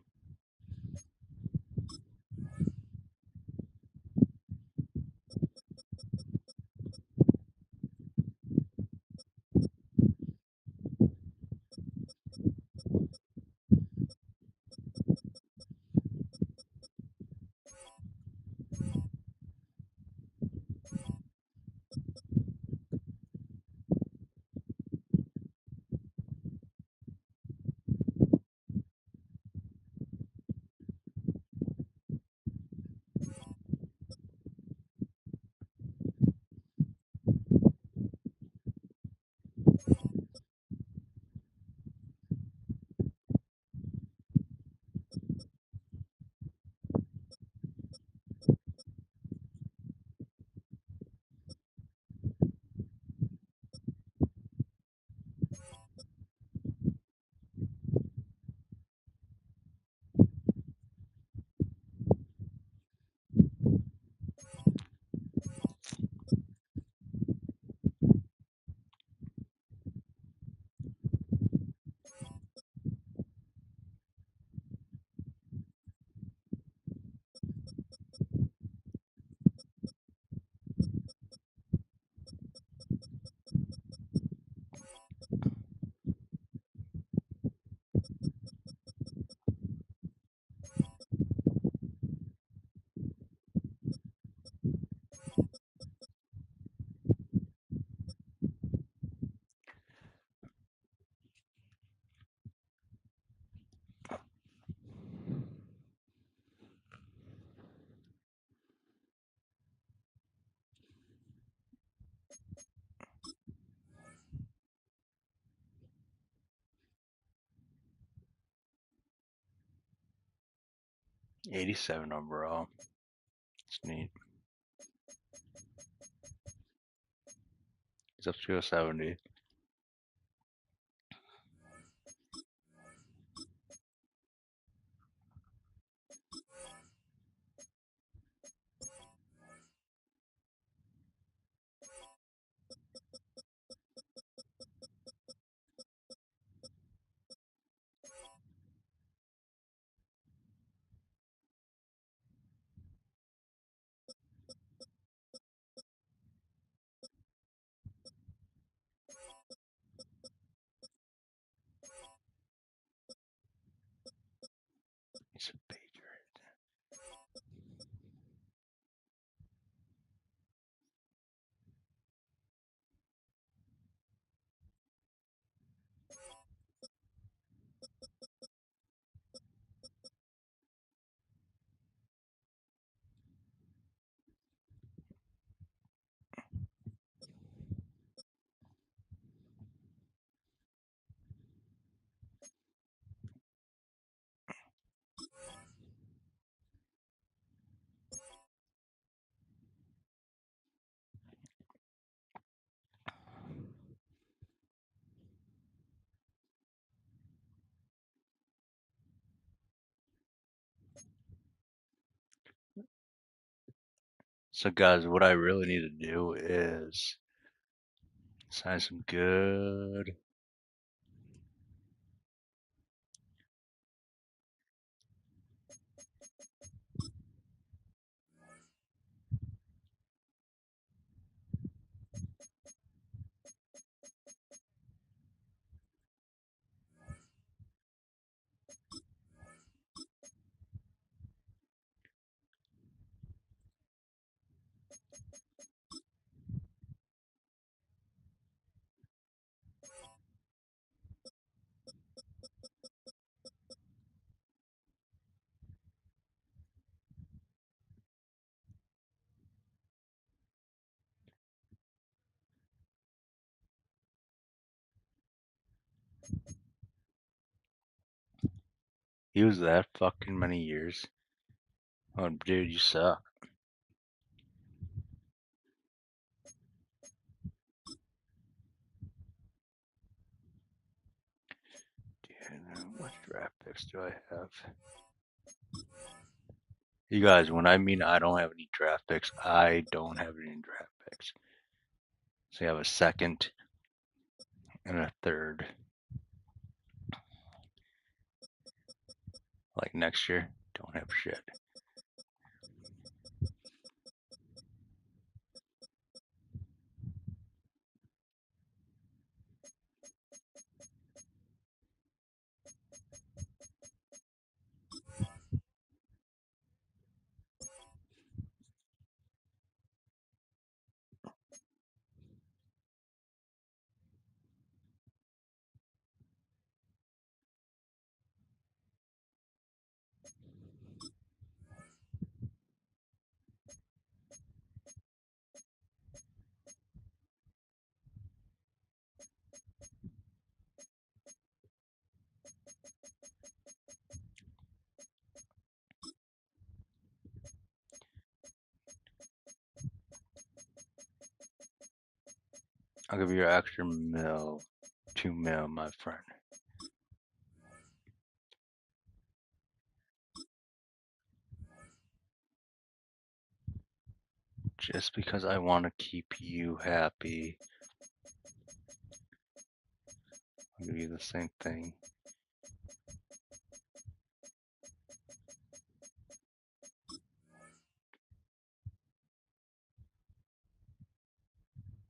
$87 overall. It's neat. He's up to a 70. So guys, what I really need to do is sign some good he was that fucking many years. Oh dude, you suck. Dude, what draft picks do I have? You guys, when I mean I don't have any draft picks, I don't have any draft picks. So you have a second and a third. Like next year, don't have shit. I'll give you an extra mil, 2 mil, my friend. Just because I want to keep you happy. I'll give you the same thing.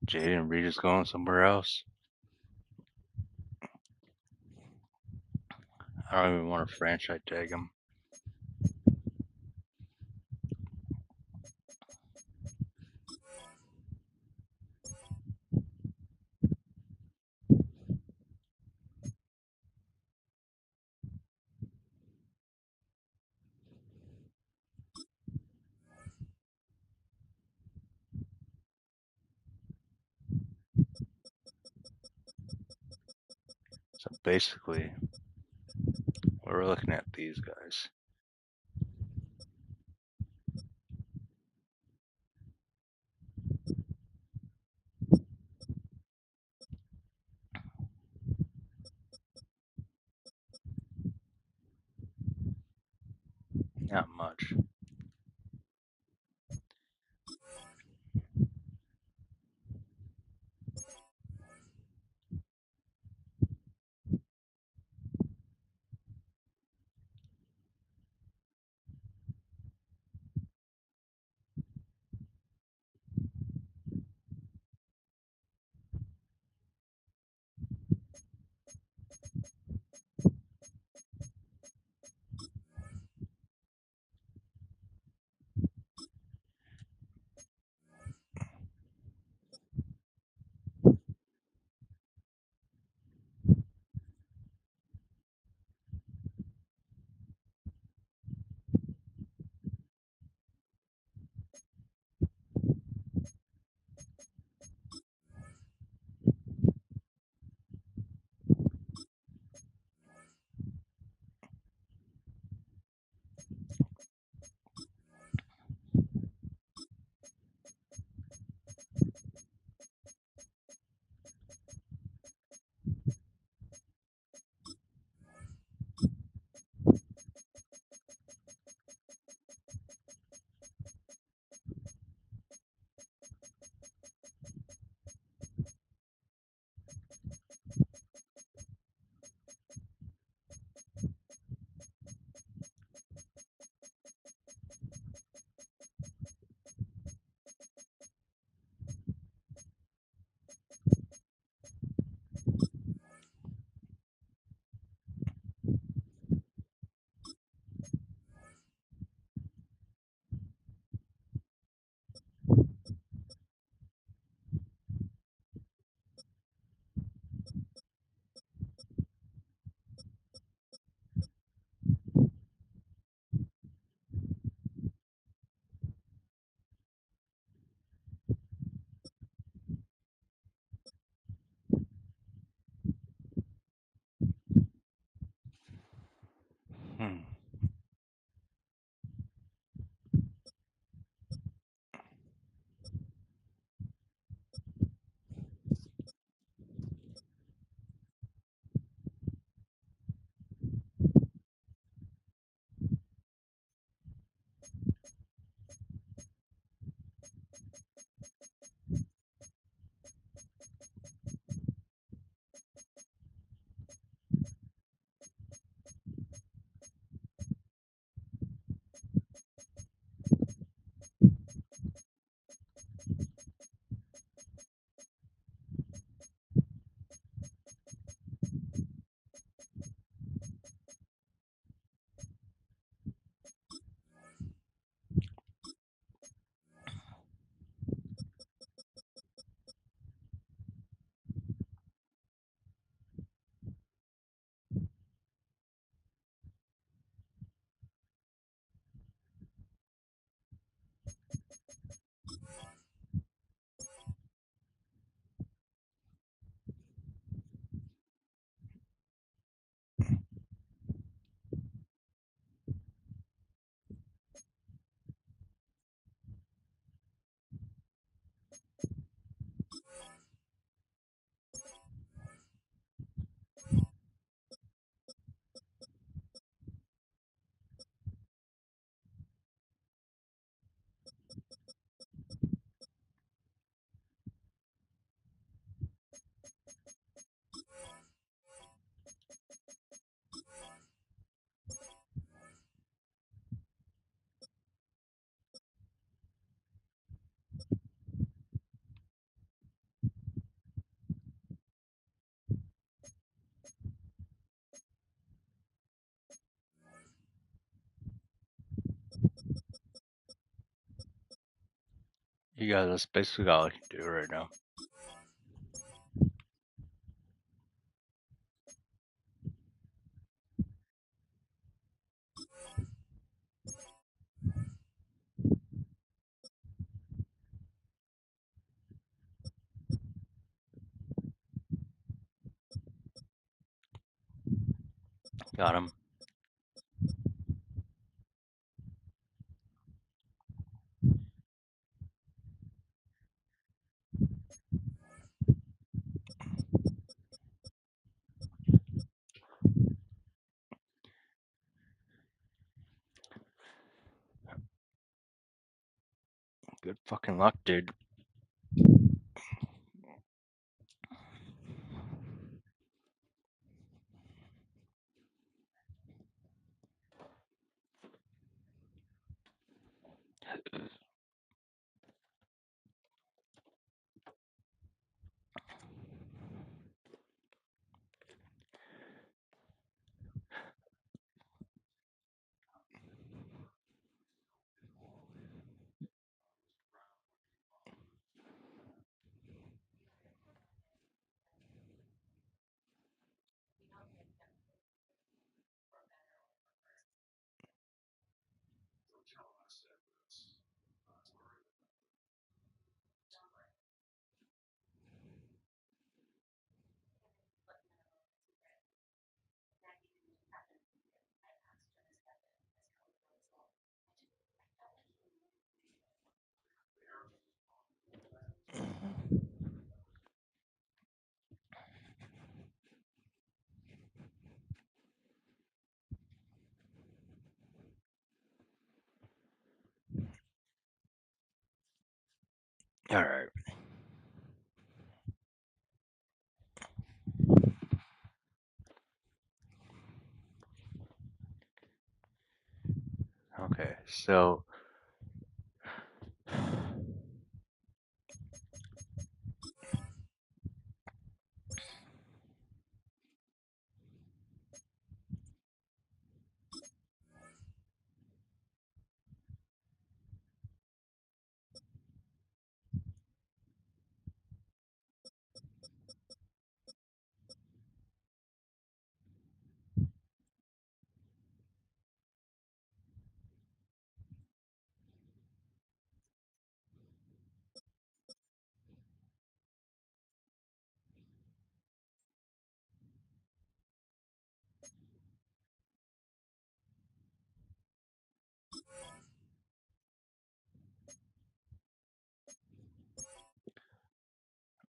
Jaden Reed is going somewhere else. I don't even want to franchise tag him. So basically, we're looking at these guys. Not much. Yeah, that's basically all I can do right now. Got him. Good fucking luck, dude. All right. Okay, so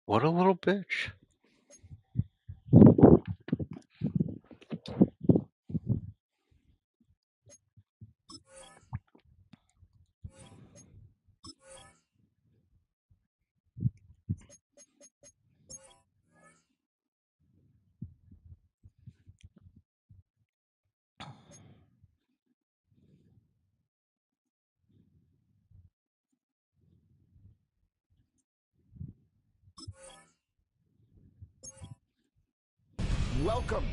what a little bitch. Welcome.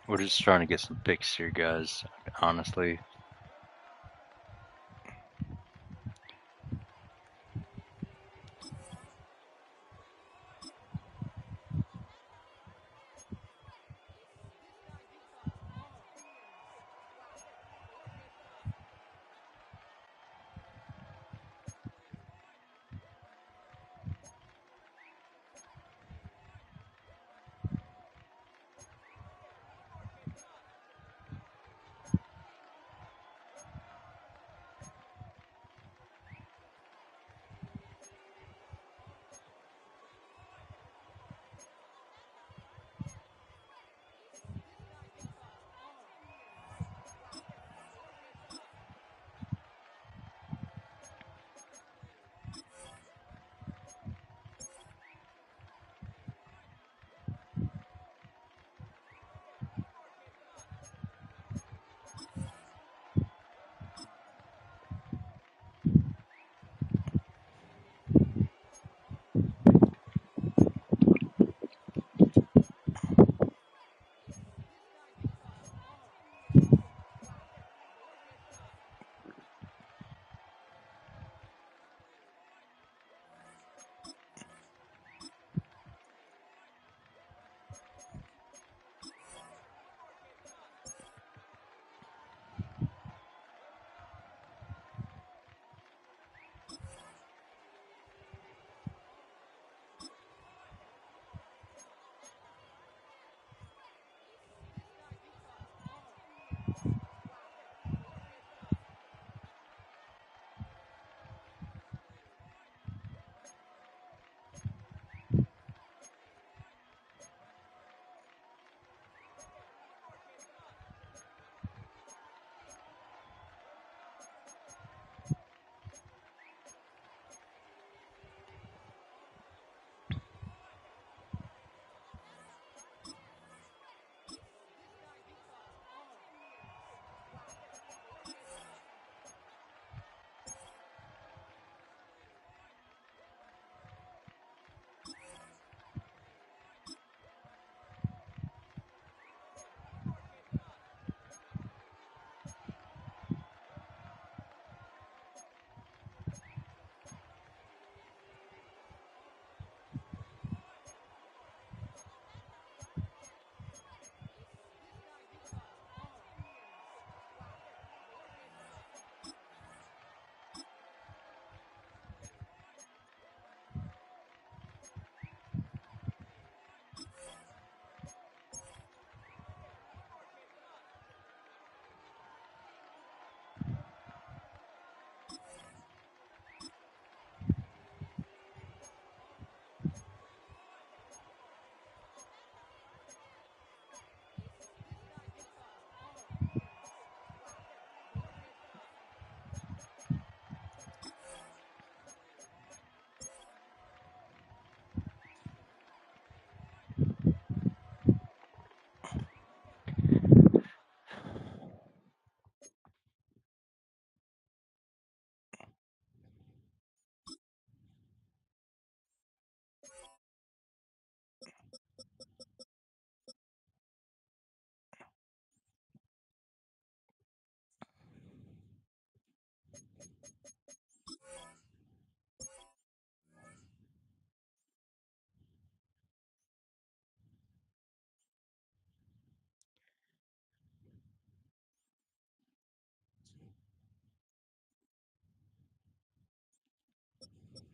We're just trying to get some picks here, guys. Honestly.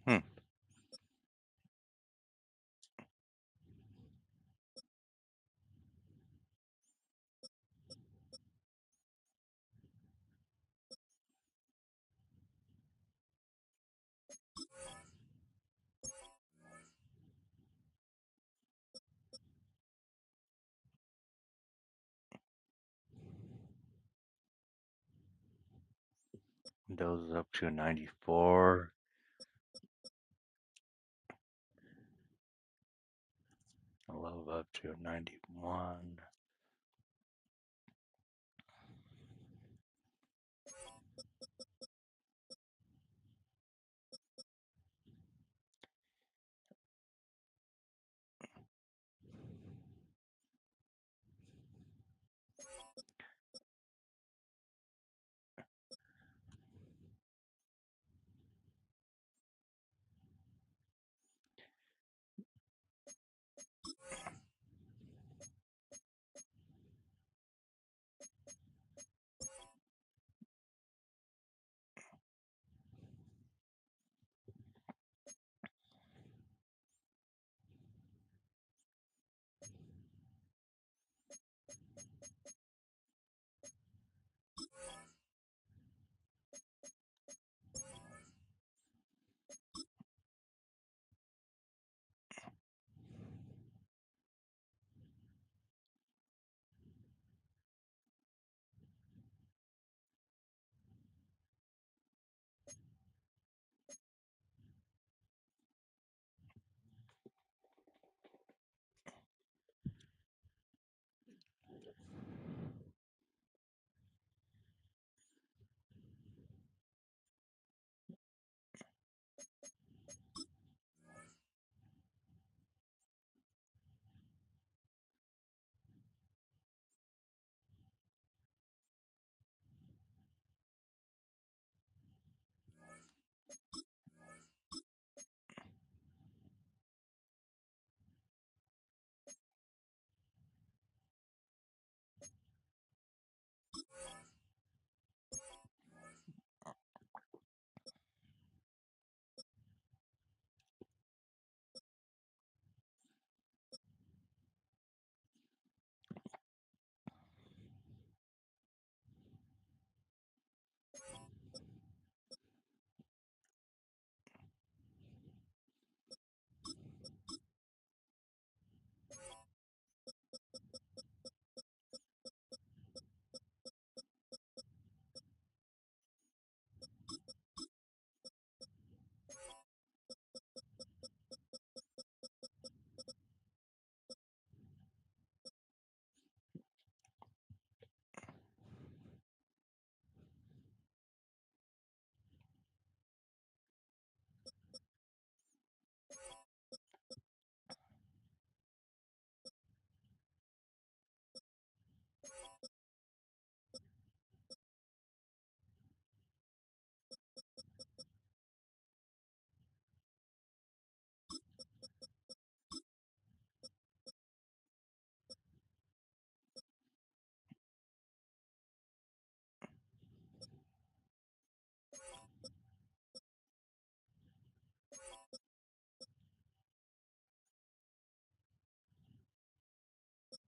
Hmm. Those up to a 94. Love up to a 91.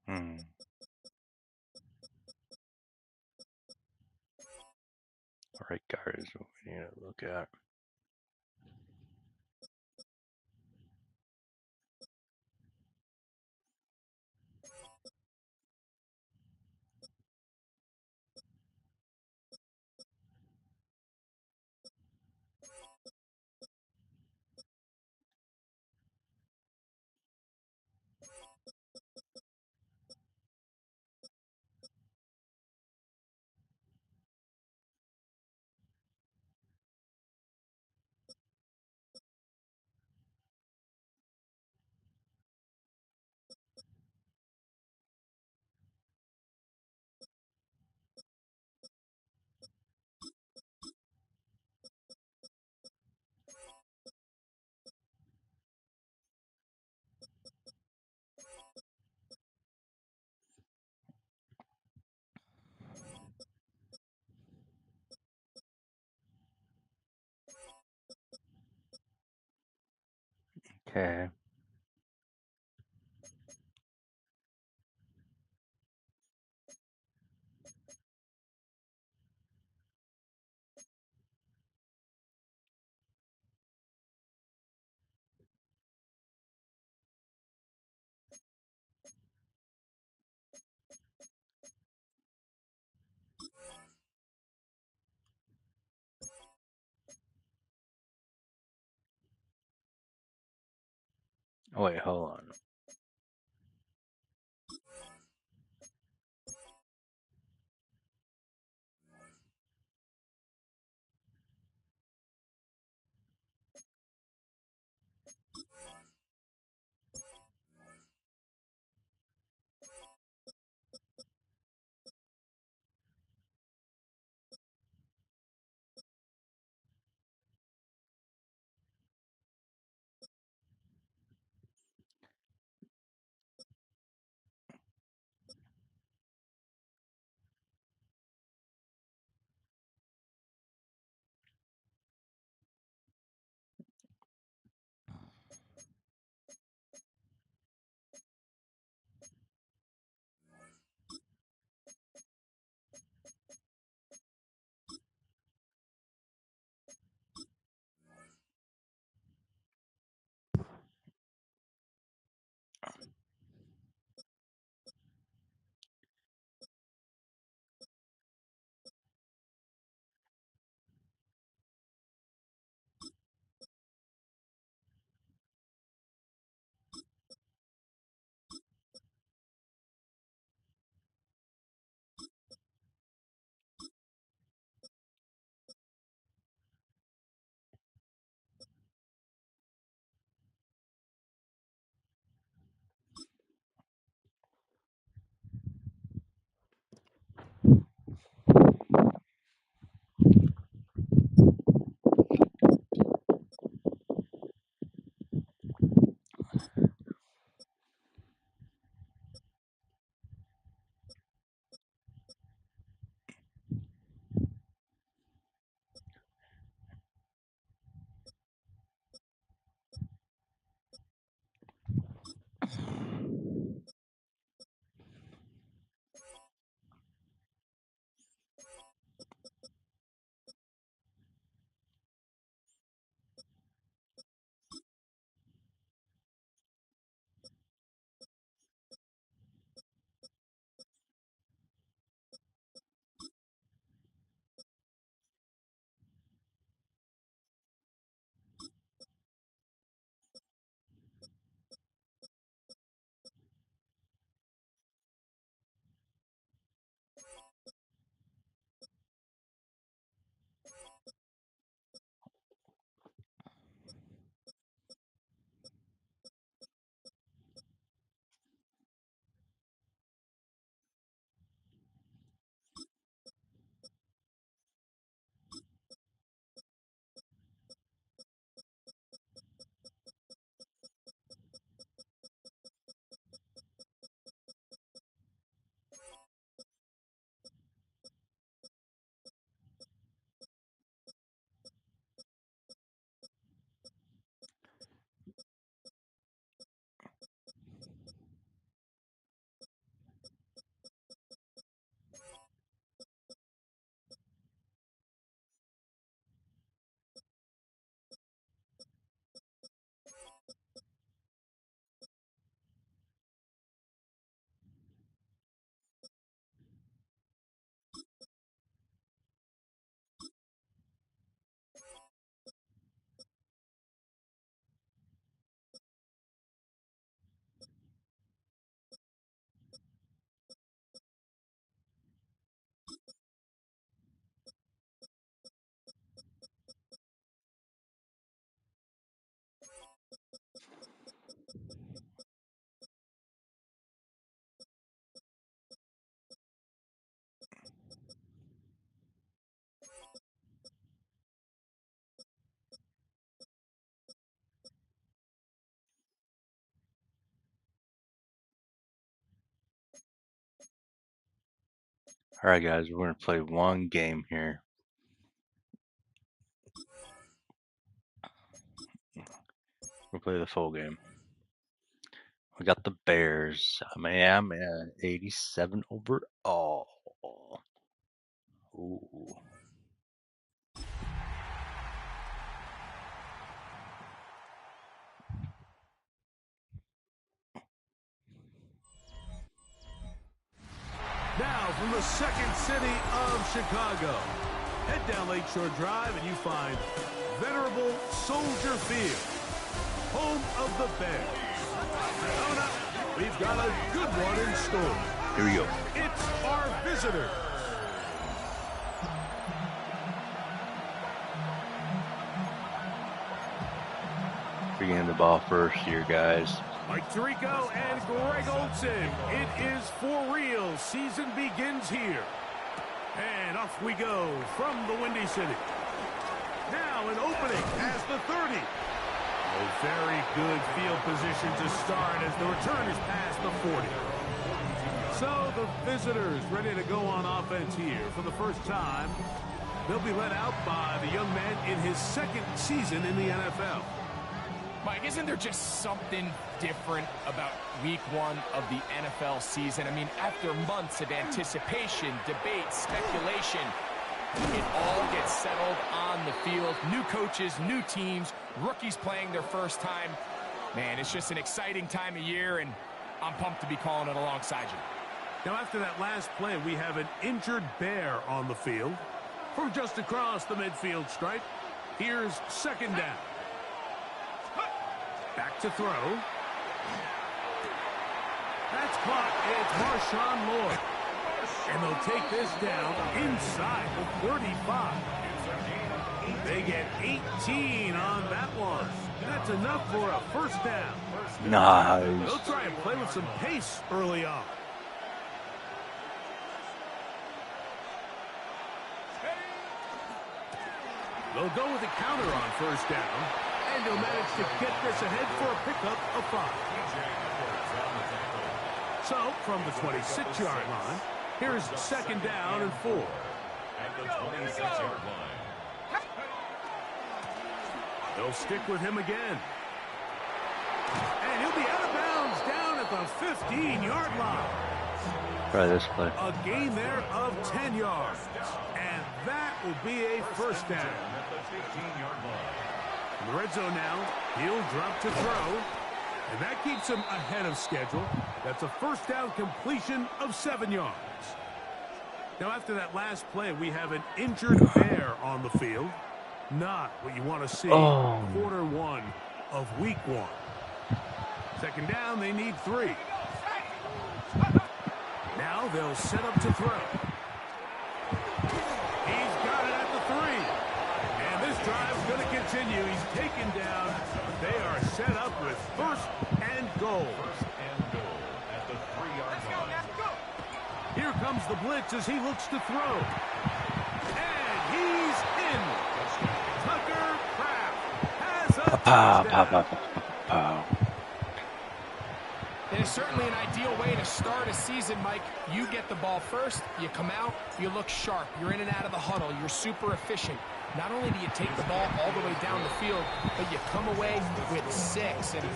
Hmm. Right guard is what we need to look at. Okay. Oh, wait, hold on. All right, guys, we're going to play one game here. We'll play the full game. We got the Bears. I'm at 87 overall. Ooh. Now from the second city of Chicago, head down Lakeshore Drive and you find venerable Soldier Field, home of the Bears. Coming up, we've got a good one in store. Here we go. It's our visitors. Bringing the ball first here, guys. Mike Tirico and Greg Olson. It is for real. Season begins here. And off we go from the Windy City. Now an opening as the 30. A very good field position to start as the return is past the 40. So the visitors ready to go on offense here for the first time. They'll be led out by the young man in his second season in the NFL. Mike, isn't there just something different about week one of the NFL season? I mean, after months of anticipation, debate, speculation, it all gets settled on the field. New coaches, new teams, rookies playing their first time. Man, it's just an exciting time of year, and I'm pumped to be calling it alongside you. Now, after that last play, we have an injured Bear on the field. From just across the midfield stripe, here's second down. Back to throw. That's caught. It's Marshawn Lloyd. And they'll take this down inside the 35. They get 18 on that one. That's enough for a first down. Nice. They'll try and play with some pace early on. They'll go with a counter on first down. And he'll manage to get this ahead for a pickup of 5. So, from the 26-yard line, here's second down and 4. At the 26-yard line. They'll stick with him again. And he'll be out of bounds down at the 15-yard line. Try this play. A gain there of 10 yards. And that will be a first down. At the 15-yard line. In the red zone now, he'll drop to throw. And that keeps him ahead of schedule. That's a first down completion of 7 yards. Now, after that last play, we have an injured Bear on the field. Not what you want to see quarter one of week 1. Second down, they need 3. Now they'll set up to throw. He's got it at the 3. And this drive's going to continue. He's taken down. They are set up with first and goal. First and goal at the 3-yard line. Here comes the blitz as he looks to throw. And he's in. Tucker Kraft has a touchdown. It is certainly an ideal way to start a season, Mike. You get the ball first, you come out, you look sharp, you're in and out of the huddle, you're super efficient. Not only do you take the ball all the way down the field, but you come away with 6. And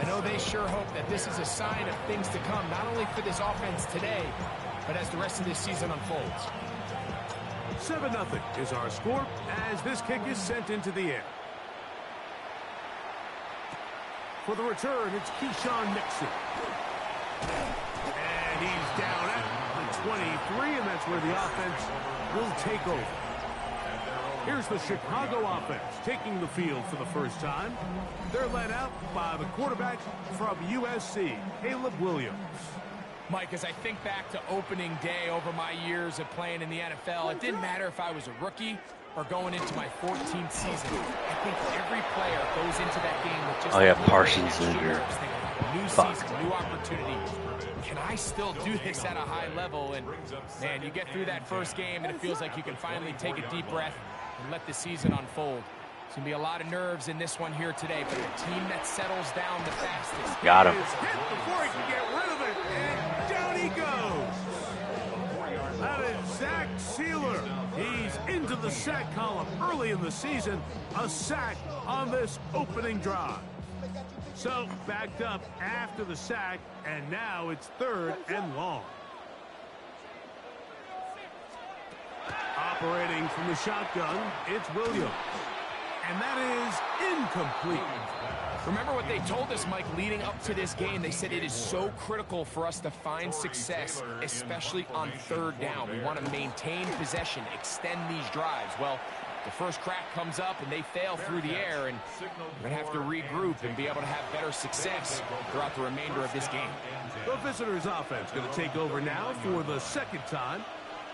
I know they sure hope that this is a sign of things to come, not only for this offense today, but as the rest of this season unfolds. 7-0 is our score as this kick is sent into the air. For the return, it's Keyshawn Nixon. And he's down at the 23, and that's where the offense will take over. Here's the Chicago offense taking the field for the first time. They're led out by the quarterback from USC, Caleb Williams. Mike, as I think back to opening day over my years of playing in the NFL, it didn't matter if I was a rookie or going into my 14th season. I think every player goes into that game with just Parsons in here. New season, new opportunity. Can I still do this at a high level? And, man, you get through that first game, and it feels like you can finally take a deep breath and let the season unfold. There's going to be a lot of nerves in this one here today, but the team that settles down the fastest. Got him. He's hit before he can get rid of it, and down he goes. That is sack sealer. He's into the sack column early in the season. A sack on this opening drive. So backed up after the sack, and now it's 3rd and long. Operating from the shotgun, it's Williams. And that is incomplete. Remember what they told us, Mike, leading up to this game. They said it is so critical for us to find success, especially on 3rd down. We want to maintain possession, extend these drives. Well, the first crack comes up and they fail through the air, and we're going to have to regroup and be able to have better success throughout the remainder of this game. The visitors' offense going to take over now for the 2nd time.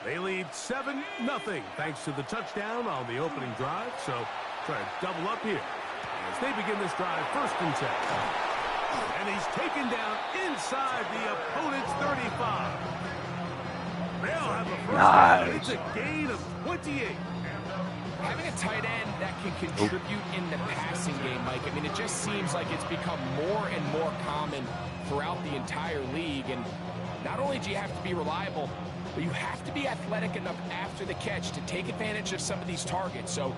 They lead 7-0 thanks to the touchdown on the opening drive. So try to double up here as they begin this drive 1st and 10. And he's taken down inside the opponent's 35. They'll have a first down. It's a gain of 28. Having a tight end that can contribute in the passing game, Mike, I mean, it just seems like it's become more and more common throughout the entire league. And not only do you have to be reliable, but you have to be athletic enough after the catch to take advantage of some of these targets. So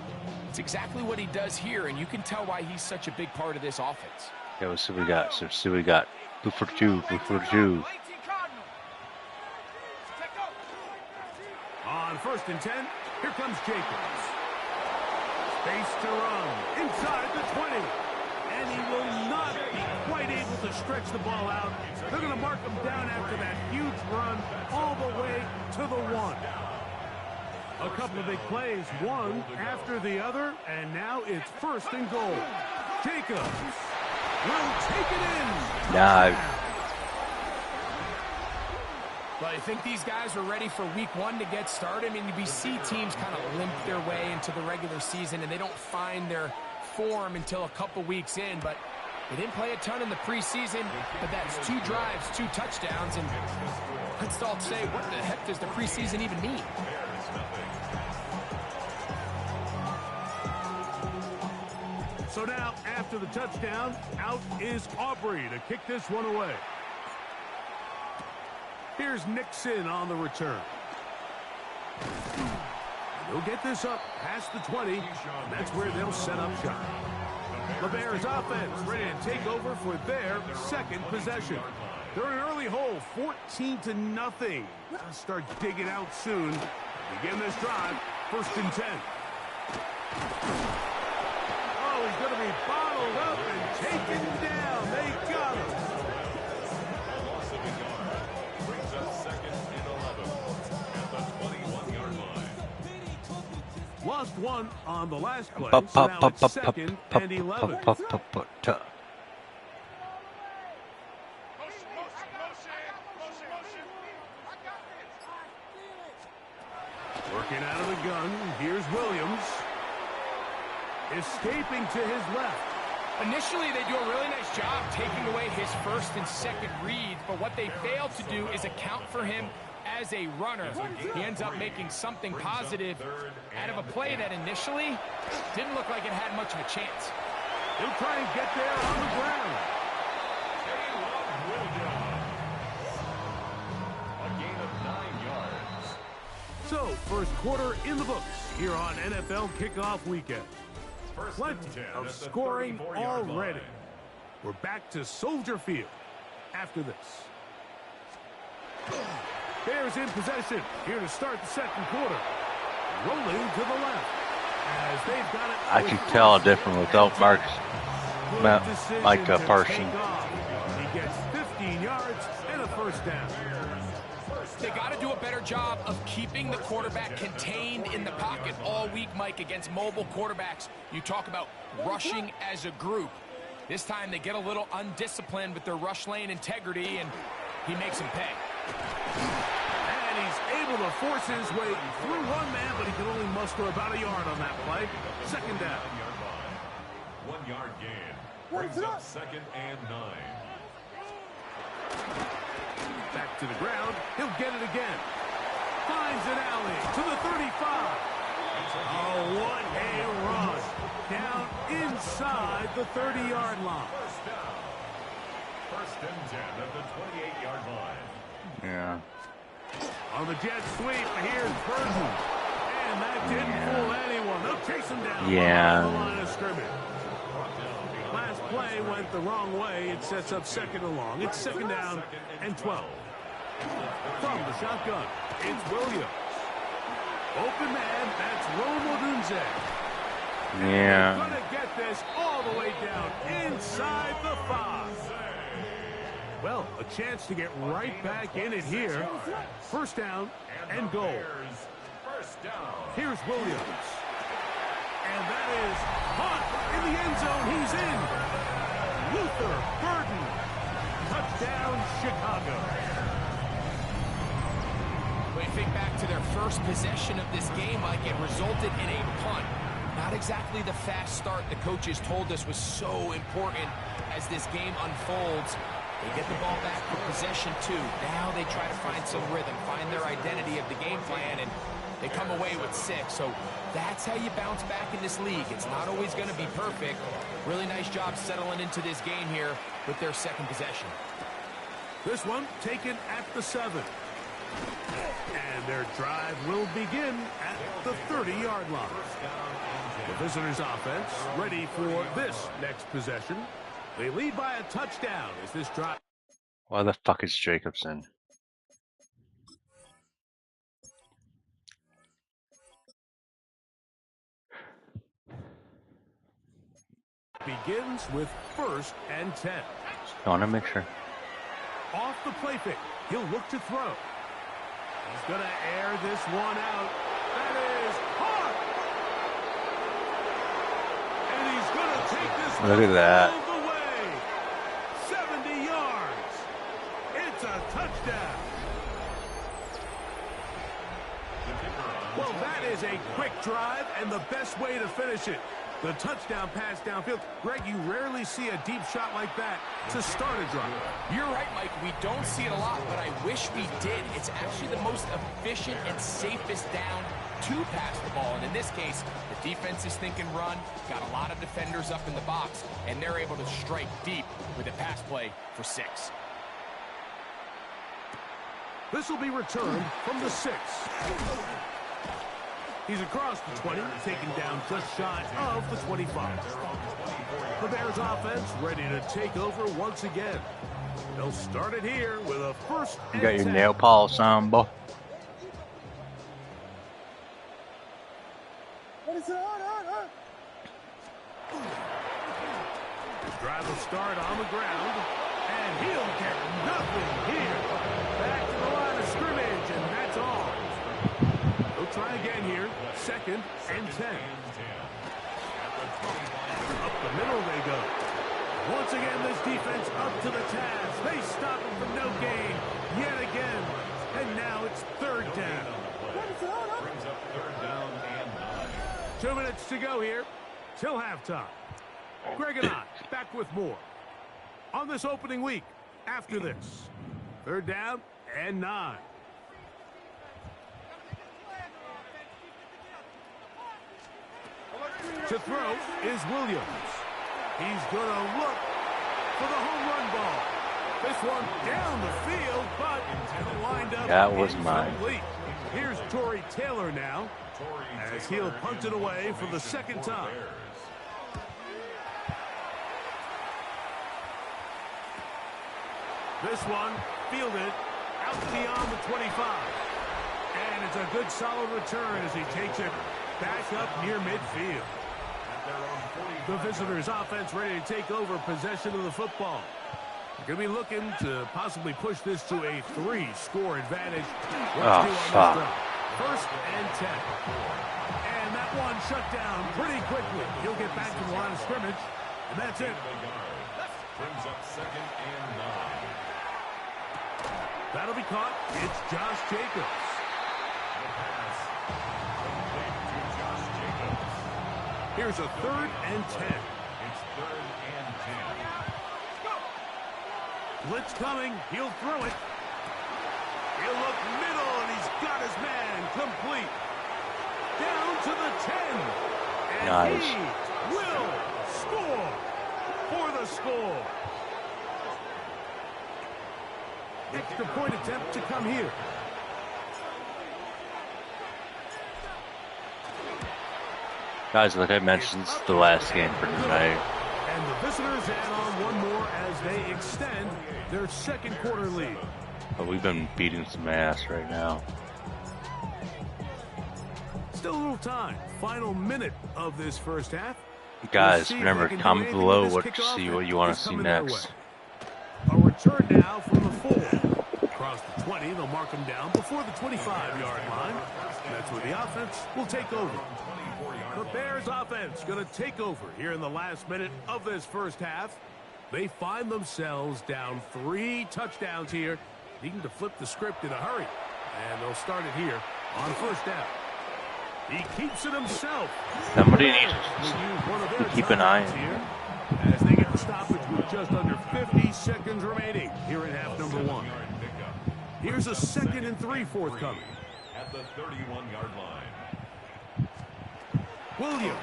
it's exactly what he does here, and you can tell why he's such a big part of this offense. Okay, let's see what we got. So see what we got. Blue 42, blue 42. On 1st and 10, here comes Jacobs. Space to run inside the 20. And he will not be quite able to stretch the ball out. They're going to mark him down after that huge run all the way to the 1. A couple of big plays, one after the other, and now it's 1st and goal. Jacobs will take it in. Well, I think these guys are ready for week 1 to get started. I mean, we see teams kind of limp their way into the regular season, and they don't find their form until a couple weeks in. But they didn't play a ton in the preseason, but that's 2 drives, 2 touchdowns, and let's all say, what the heck does the preseason even mean? So now, after the touchdown, out is Aubrey to kick this one away. Here's Nixon on the return. They'll get this up past the 20, and that's where they'll set up shop. The Bears offense ready to take over for their 2nd possession. They're in an early hole, 14-0. They'll start digging out soon. Begin this drive, 1st and 10. Oh, he's going to be bottled up and taken down. They got him. Brings up 2nd and 11 at the 21-yard line. Lost 1 on the last play, so now it's 2nd and 11. Working out of the gun, here's Williams. Escaping to his left. Initially, they do a really nice job taking away his 1st and 2nd reads, but what they fail to do is account for him as a runner. He ends up making something positive out of a play that initially didn't look like it had much of a chance. He'll try and get there on the ground. A gain of 9 yards. So, 1st quarter in the books here on NFL Kickoff Weekend. Plenty of scoring already. We're back to Soldier Field after this. Bears in possession here to start the 2nd quarter. Rolling to the left as they've got it. I can tell a difference without Parsons. He gets 15 yards and a 1st down. They got to do a better job of keeping the quarterback contained in the pocket all week, Mike, against mobile quarterbacks. You talk about rushing as a group. This time they get a little undisciplined with their rush lane integrity, and he makes them pay. And he's able to force his way through one man, but he can only muster about a yard on that play. 2nd down. 1 yard gain. Brings up 2nd and 9. Back to the ground. He'll get it again. Finds an alley to the 35. Oh, what a run. Down inside the 30-yard line. 1st and 10 at the 28-yard line. Yeah. On the jet sweep, here's Burton. And that didn't fool anyone. They'll chase him down Yeah. behind the line of scrimmage. Last play went the wrong way. It sets up second and long. It's second down and 12. From the shotgun, it's Williams. Open man, that's Rome Odunze. Yeah. Going to get this all the way down inside the 5. Well, a chance to get right back in it here. First down and goal. Here's Williams. And that is caught in the end zone. He's in. Luther Burden. Touchdown, Chicago. When you think back to their first possession of this game, Mike, it resulted in a punt. Not exactly the fast start the coaches told us was so important as this game unfolds. They get the ball back for possession 2. Now they try to find some rhythm, find their identity of the game plan, and they come away with 6. So that's how you bounce back in this league. It's not always going to be perfect. Really nice job settling into this game here with their second possession. This one taken at the 7. And their drive will begin at the 30-yard line. The visitors' offense ready for this next possession. They lead by a touchdown as this drive. Why the fuck is Jacobson? Begins with 1st and 10. I want to make sure. Off the play fake. He'll look to throw. He's going to air this one out. That is caught. And he's going to take this Look at that. all the way. 70 yards. It's a touchdown. Well, that is a quick drive and the best way to finish it. The touchdown pass downfield. Greg, you rarely see a deep shot like that to start a drive. You're right, Mike. We don't see it a lot, but I wish we did. It's actually the most efficient and safest down to pass the ball. And in this case, the defense is thinking run, got a lot of defenders up in the box, and they're able to strike deep with a pass play for 6. This will be returned from the 6. He's across the 20, taken down just shy of the 25. The Bears offense ready to take over once again. They'll start it here with a 1st and You got your 10. nail polish on, boy. Drive will start on the ground, and he'll get nothing here. Back to the line of scrimmage, and that's all. They'll try again here, 2nd and 10. Up the middle they go. Once again, this defense up to the task. They stop him for no gain yet again. And now it's 3rd down. Brings up 3rd down and 9. 2 minutes to go here till halftime. Greg and I back with more on this opening week after this. 3rd down and 9. To throw is Williams. He's going to look for the home run ball. This one down the field, but lined up. That was mine. incomplete. Here's Torrey Taylor now as he'll punt it away for the 2nd time. This one fielded out beyond the 25. And it's a good solid return as he takes it back up near midfield. The visitors' offense ready to take over possession of the football. They're going to be looking to possibly push this to a 3-score advantage. Oh, fuck. 1st and 10. And that one shut down pretty quickly. He'll get back to the line of scrimmage, and that's it. Brings up 2nd and 9. That'll be caught. It's Josh Jacobs. The pass complete to Josh Jacobs. Here's a 3rd and 10. It's 3rd and 10. Blitz coming. He'll throw it. He'll look middle, and he's got his man complete. Down to the 10. And Nice. he will score for the score. Extra point attempt to come here. Guys, like I mentioned, this is the last game for tonight. And the visitors add on one more as they extend their second quarter lead. But we've been beating some ass right now. Still a little time. Final minute of this first half. Guys, remember, comment below what you want to see next. A return now from the 4. Across the 20, they'll mark them down before the 25-yard line. That's where the offense will take over. The Bears offense going to take over here in the last minute of this first half. They find themselves down 3 touchdowns here, needing to flip the script in a hurry. And they'll start it here on first down. He keeps it himself. Somebody needs to keep an eye on here as they get the stoppage with just under 50 seconds remaining here in half number 1. Here's a 2nd and 3 forthcoming. At the 31-yard line. Williams.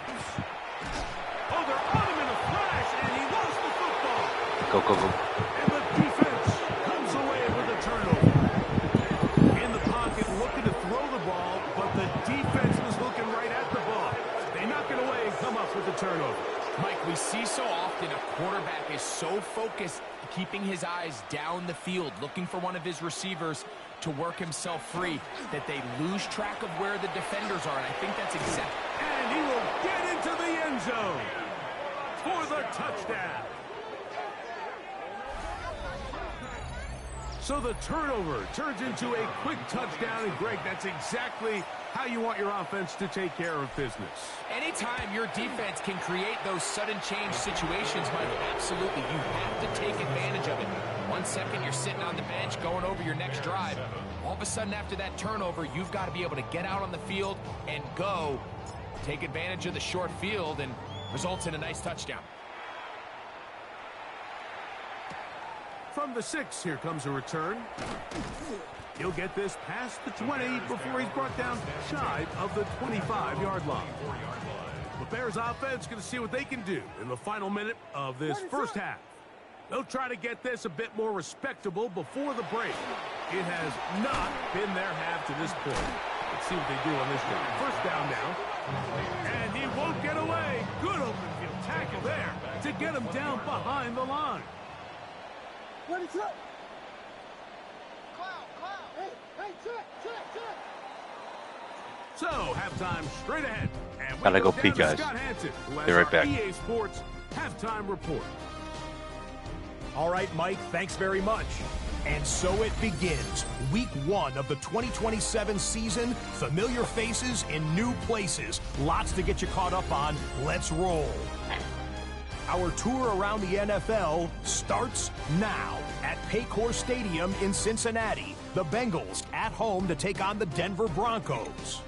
Oh, they're on him in a flash, and he lost the football. Go, go, go. And the defense comes away with a turnover. In the pocket, looking to throw the ball, but the defense was looking right at the ball. They knock it away and come up with the turnover. Mike, we see so often a quarterback is so focused, keeping his eyes down the field, looking for one of his receivers to work himself free, that they lose track of where the defenders are, and I think that's exactly... And he will get into the end zone for the touchdown. So the turnover turns into a quick touchdown, and Greg, that's exactly how you want your offense to take care of business. Anytime your defense can create those sudden change situations, Mike, absolutely, you have to take advantage of it. 1 second, you're sitting on the bench going over your next drive. All of a sudden, after that turnover, you've got to be able to get out on the field and go. Take advantage of the short field and results in a nice touchdown. From the 6, here comes a return. He'll get this past the 20 before he's brought down shy of the 25-yard line. The Bears offense going to see what they can do in the final minute of this first half. They'll try to get this a bit more respectable before the break. It has not been their half to this point. Let's see what they do on this drive. First down now. And he won't get away. Good open field tackle there to get him down behind the line. What is up? Hey, check. So, halftime straight ahead. And Gotta go pee, guys. Be right back. EA Sports halftime report. All right, Mike, thanks very much. And so it begins. Week 1 of the 2027 season. Familiar faces in new places. Lots to get you caught up on. Let's roll. Our tour around the NFL starts now at Paycor Stadium in Cincinnati. The Bengals at home to take on the Denver Broncos.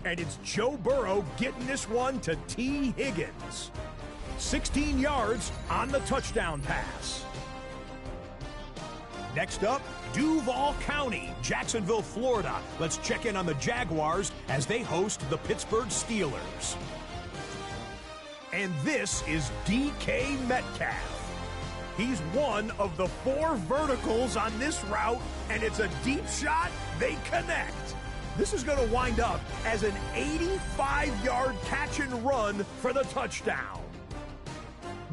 And it's Joe Burrow getting this one to T. Higgins. 16 yards on the touchdown pass. Next up, Duval County, Jacksonville, Florida. Let's check in on the Jaguars as they host the Pittsburgh Steelers. And this is DK Metcalf. He's one of the 4 verticals on this route, and it's a deep shot. They connect. This is going to wind up as an 85-yard catch and run for the touchdown.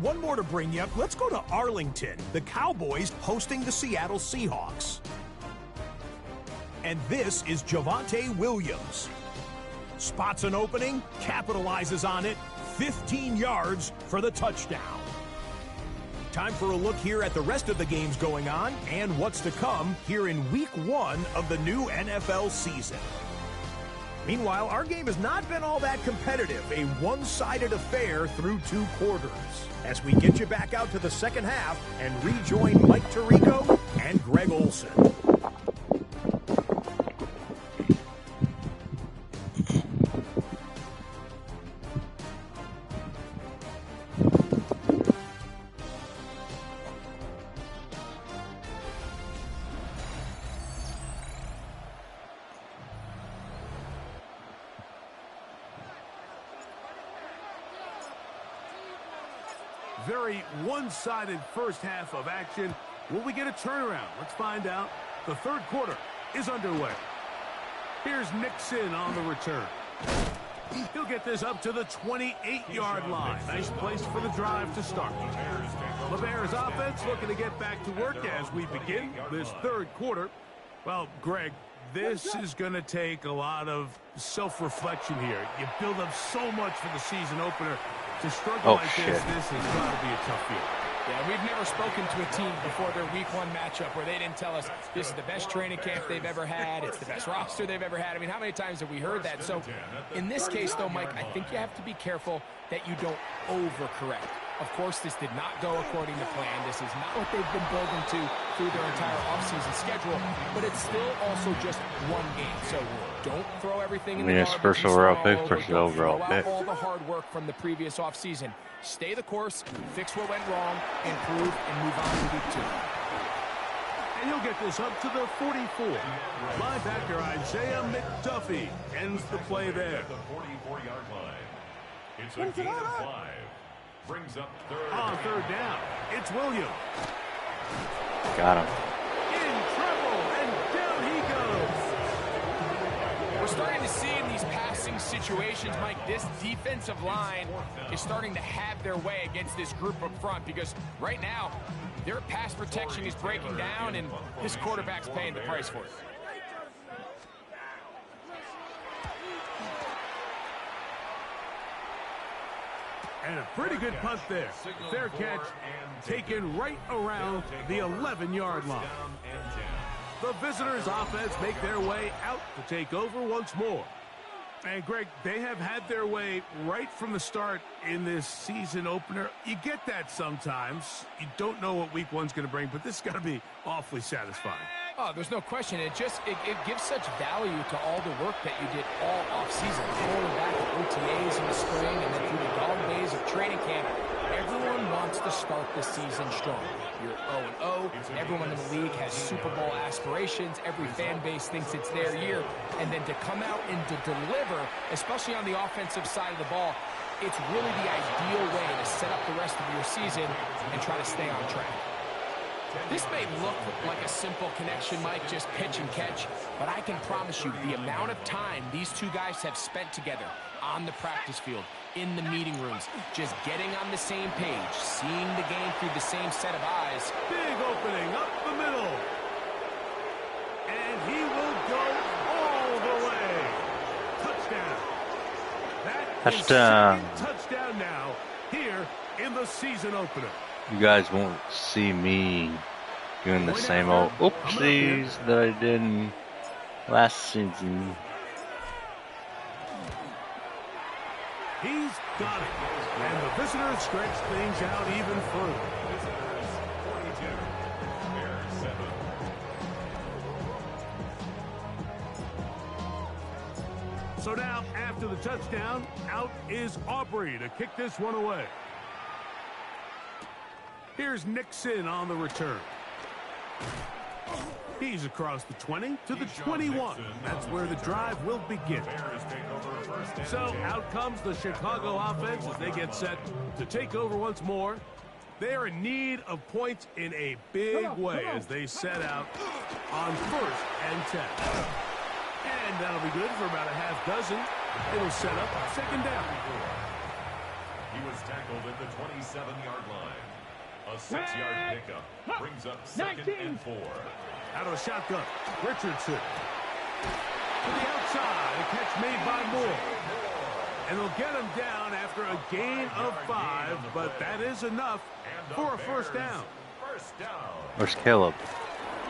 One more to bring you up. Let's go to Arlington. The Cowboys hosting the Seattle Seahawks. And this is Javonte Williams. Spots an opening, capitalizes on it, 15 yards for the touchdown. Time for a look here at the rest of the games going on and what's to come here in Week 1 of the new NFL season. Meanwhile, our game has not been all that competitive, a one-sided affair through 2 quarters. As we get you back out to the second half and rejoin Mike Tirico and Greg Olson. Very one-sided first half of action. Will we get a turnaround? Let's find out. The third quarter is underway. Here's Nixon on the return. He'll get this up to the 28-yard line. Nice place for the drive to start. The Bears offense looking to get back to work as we begin this third quarter. Well, Greg, this is going to take a lot of self-reflection here. You build up so much for the season opener. To struggle like this has got to be a tough year. Yeah, we've never spoken to a team before their week one matchup where they didn't tell us this is the best training camp they've ever had, it's the best roster they've ever had. I mean, how many times have we heard that? So in this case, though, Mike, I think you have to be careful that you don't overcorrect. Of course, this did not go according to plan. This is not what they've been building to through their entire offseason schedule, but it's still also just one game. So don't throw everything in the garbage. First overall pick, first overall pick. All the hard work from the previous offseason. Stay the course, fix what went wrong, improve, and move on to week 2. And he'll get this up to the 44. Linebacker Isaiah McDuffie ends the play there. The 44-yard line. It's a gain of 5. Brings up third. On third down, it's Williams. Got him. In trouble, and down he goes. We're starting to see in these passing situations, Mike, this defensive line is starting to have their way against this group up front because right now, their pass protection is breaking down, and this quarterback's paying the price for it. And a pretty good punt there. Fair catch taken right around the 11-yard line. The visitors' offense make their way out to take over once more. And, Greg, they have had their way right from the start in this season opener. You get that sometimes. You don't know what week one's going to bring, but this has got to be awfully satisfying. Oh, there's no question. It gives such value to all the work that you did all offseason. Going back to OTAs in the spring and then through the dog days of training camp. Everyone wants to start the season strong. You're 0-0. Everyone in the league has Super Bowl aspirations. Every fan base thinks it's their year. And then to come out and to deliver, especially on the offensive side of the ball, it's really the ideal way to set up the rest of your season and try to stay on track. This may look like a simple connection, Mike, just pitch and catch, but I can promise you the amount of time these two guys have spent together on the practice field, in the meeting rooms, just getting on the same page, seeing the game through the same set of eyes. Big opening up the middle. And he will go all the way. Touchdown. That is touchdown now here in the season opener. You guys won't see me doing the same old oopsies that I did in last season. He's got it. And the visitors stretch things out even further. Visitors 42. Bears 7. So now, after the touchdown, out is Aubrey to kick this one away. Here's Nixon on the return. He's across the 20 to the 21. That's where the drive will begin. So out comes the Chicago offense as they get set to take over once more. They are in need of points in a big way as they set out on 1st and 10. And that'll be good for about a half dozen. It'll set up 2nd down. He was tackled at the 27-yard line. A 6-yard pickup brings up 2nd and 4. Out of a shotgun, Richardson. To the outside, a catch made by Moore. And they'll get him down after a gain of 5, but that is enough for a 1st down. First down. Where's Caleb?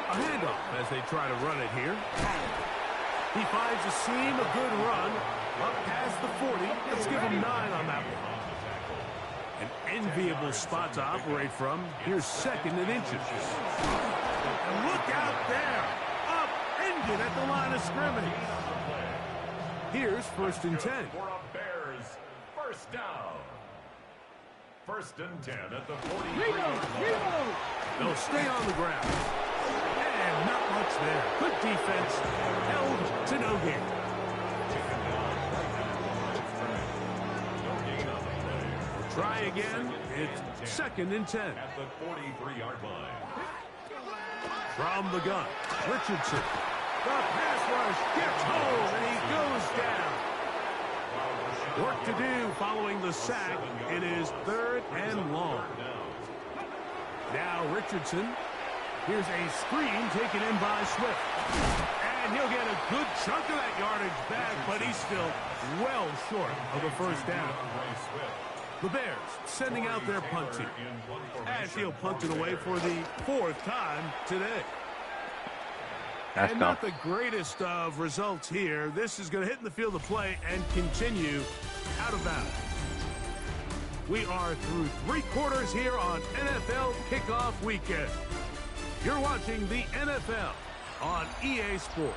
A handoff as they try to run it here. He finds a seam, a good run, up past the 40. Let's give him 9 on that one. An enviable spot to operate from. Here's 2nd and inches. And look out there. Upended at the line of scrimmage. Here's 1st and 10. For a Bears first down. 1st and 10 at the 43. They'll stay on the ground. And not much there. Good defense. Held to no gain. Try again. It's 2nd and 10. At the 43-yard line. From the gun, Richardson. The pass rush gets home, and he goes down. Work to do following the sack. It is 3rd and long. Now Richardson. Here's a screen taken in by Swift. And he'll get a good chunk of that yardage back, but he's still well short of a first down. The Bears sending out their punt team, as he'll punt it away for the 4th time today. And not the greatest of results here. This is going to hit in the field of play and continue out of bounds. We are through 3 quarters here on NFL Kickoff Weekend. You're watching the NFL on EA Sports.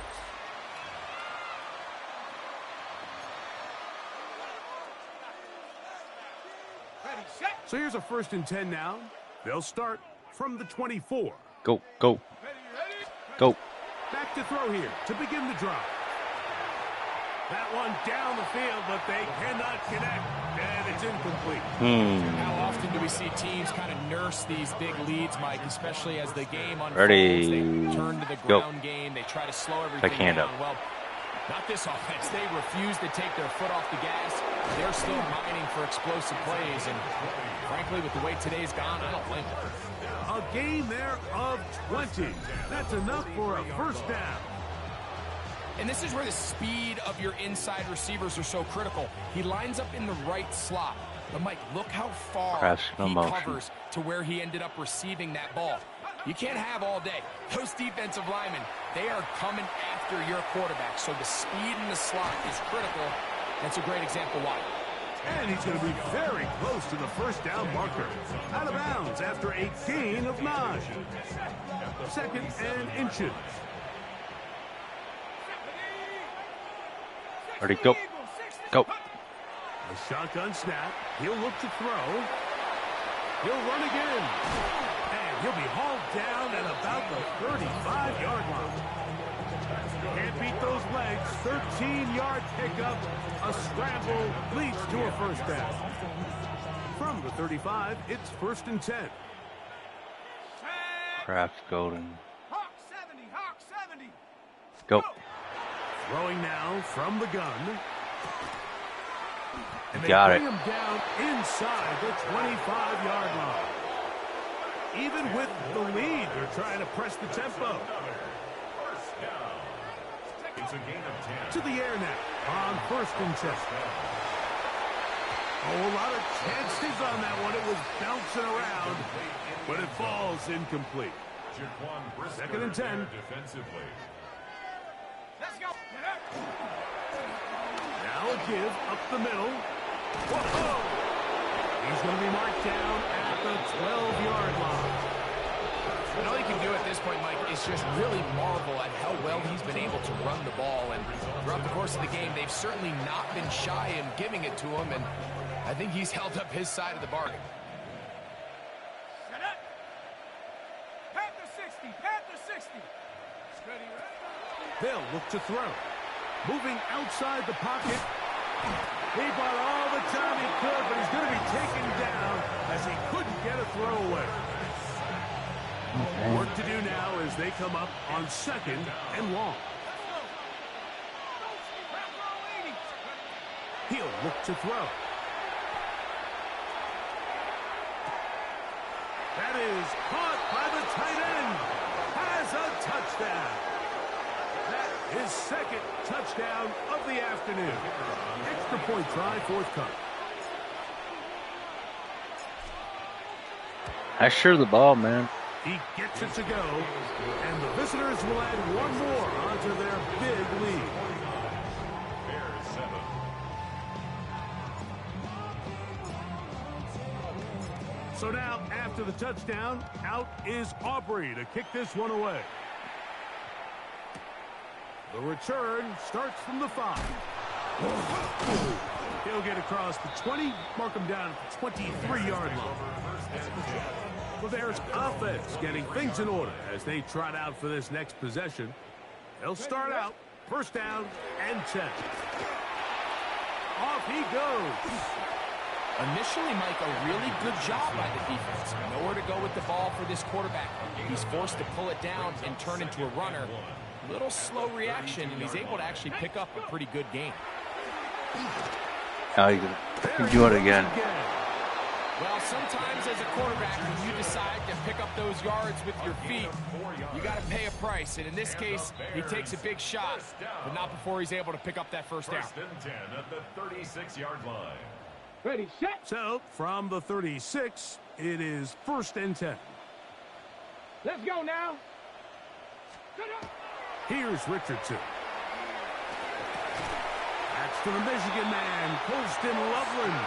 So here's a 1st and 10 now. They'll start from the 24. Go, go, go. Back to throw here to begin the drive. That one down the field, but they cannot connect, and it's incomplete. How often do we see teams kind of nurse these big leads, Mike, especially as the game unfolds? Ready. They turn to the ground game. They try to slow everything down. Well, not this offense. They refuse to take their foot off the gas. They're still mining for explosive plays, and frankly, with the way today's gone, I don't blame them. A gain there of 20. That's enough for a first down. And this is where the speed of your inside receivers are so critical. He lines up in the right slot. But, Mike, look how far he covers to where he ended up receiving that ball. You can't have all day. Those defensive linemen, they are coming after your quarterback. So the speed in the slot is critical. That's a great example why. And he's going to be very close to the first down marker. Out of bounds after a gain of 9. 2nd and inches. Ready, go. Go. A shotgun snap. He'll look to throw. He'll run again. And he'll be hauled down at about the 35-yard line. Can't beat those legs. 13-yard pickup. A scramble leads to a first down. From the 35, it's 1st and 10. Kraft Golden. Hawk 70, Hawk 70. Go. Throwing now from the gun. And they Got bring it. him down inside the 25-yard line. Even with the lead, they're trying to press the tempo. It's a gain of 10. To the air now on 1st and 10. Oh, a lot of chances on that one. It was bouncing around, but it falls incomplete. 2nd and 10. Defensively. Let's go. Now a give up the middle. Whoa! He's going to be marked down at the 12-yard line. And all you can do at this point, Mike, is just really marvel at how well he's been able to run the ball. And throughout the course of the game, they've certainly not been shy in giving it to him. And I think he's held up his side of the bargain. Set up. Panther 60, Panther 60. Steady, right? They'll look to throw. Moving outside the pocket. He bought all the time he could, but he's going to be taken down as he couldn't get a throw away. Okay. Work to do now as they come up on 2nd and long. He'll look to throw. That is caught by the tight end. Has a touchdown. That is 2nd touchdown of the afternoon. Extra point try forthcoming. That's sure the ball, man. He gets it to go, and the visitors will add one more onto their big lead. Bears 7. So now, after the touchdown, out is Aubrey to kick this one away. The return starts from the 5. He'll get across the 20, mark him down at the 23-yard line. The Bears offense getting things in order as they trot out for this next possession. They'll start out, first down and 10. Off he goes. Initially, Mike, a really good job by the defense. Nowhere to go with the ball for this quarterback. He's forced to pull it down and turn into a runner. Little slow reaction, and he's able to actually pick up a pretty good game. Now you can do it again. Well, sometimes as a quarterback, when you decide to pick up those yards with your feet, you got to pay a price. And in this case, he takes a big shot, but not before he's able to pick up that first down. First and 10 at the 36-yard line. Ready, set. So, from the 36, it is 1st and 10. Let's go now. Here's Richardson. That's to the Michigan man, Colston Loveland.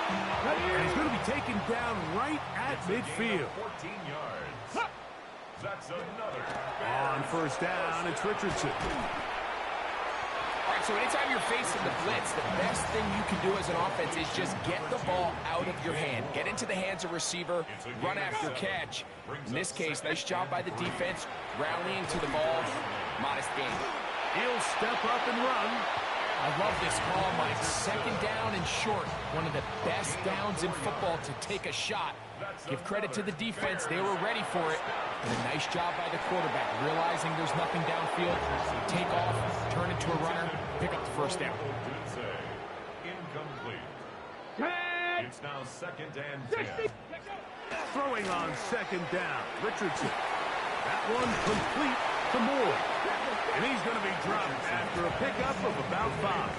And he's going to be taken down right at midfield. 14 yards. That's another. On 1st down, it's Richardson. All right, so anytime you're facing the blitz, the best thing you can do as an offense is just get the ball out of your hand. Get into the hands of receiver, run after catch. In this case, nice job by the defense, rallying to the ball. Modest gain. He'll step up and run. I love this call, Mike. 2nd down and short. One of the best downs in football to take a shot. Give credit to the defense. They were ready for it. And a nice job by the quarterback, realizing there's nothing downfield. Take off, turn into a runner, pick up the first down. Incomplete. It's now 2nd and 10. Throwing on 2nd down, Richardson. That one complete to Moore. And he's going to be dropped after a pickup of about 5.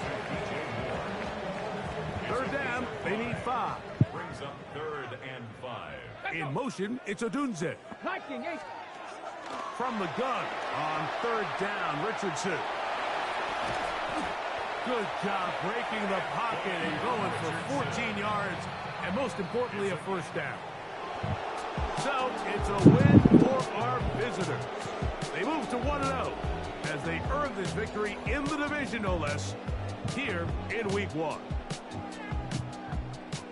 3rd down, they need 5. Brings up 3rd and 5. In motion, it's Odunze. From the gun on 3rd down, Richardson. Good job breaking the pocket and going for 14 yards, and most importantly, a 1st down. So, it's a win for our visitors. They move to 1-0 as they earn this victory in the division, no less, here in Week 1.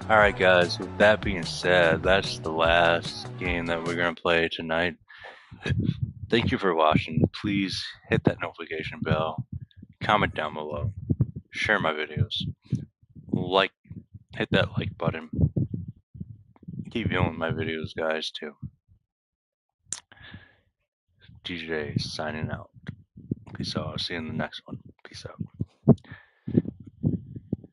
All right, guys, with that being said, that's the last game that we're going to play tonight. Thank you for watching. Please hit that notification bell, comment down below, share my videos, hit that like button. Keep viewing my videos, guys, too. DJ signing out. Peace out. I'll see you in the next one. Peace out.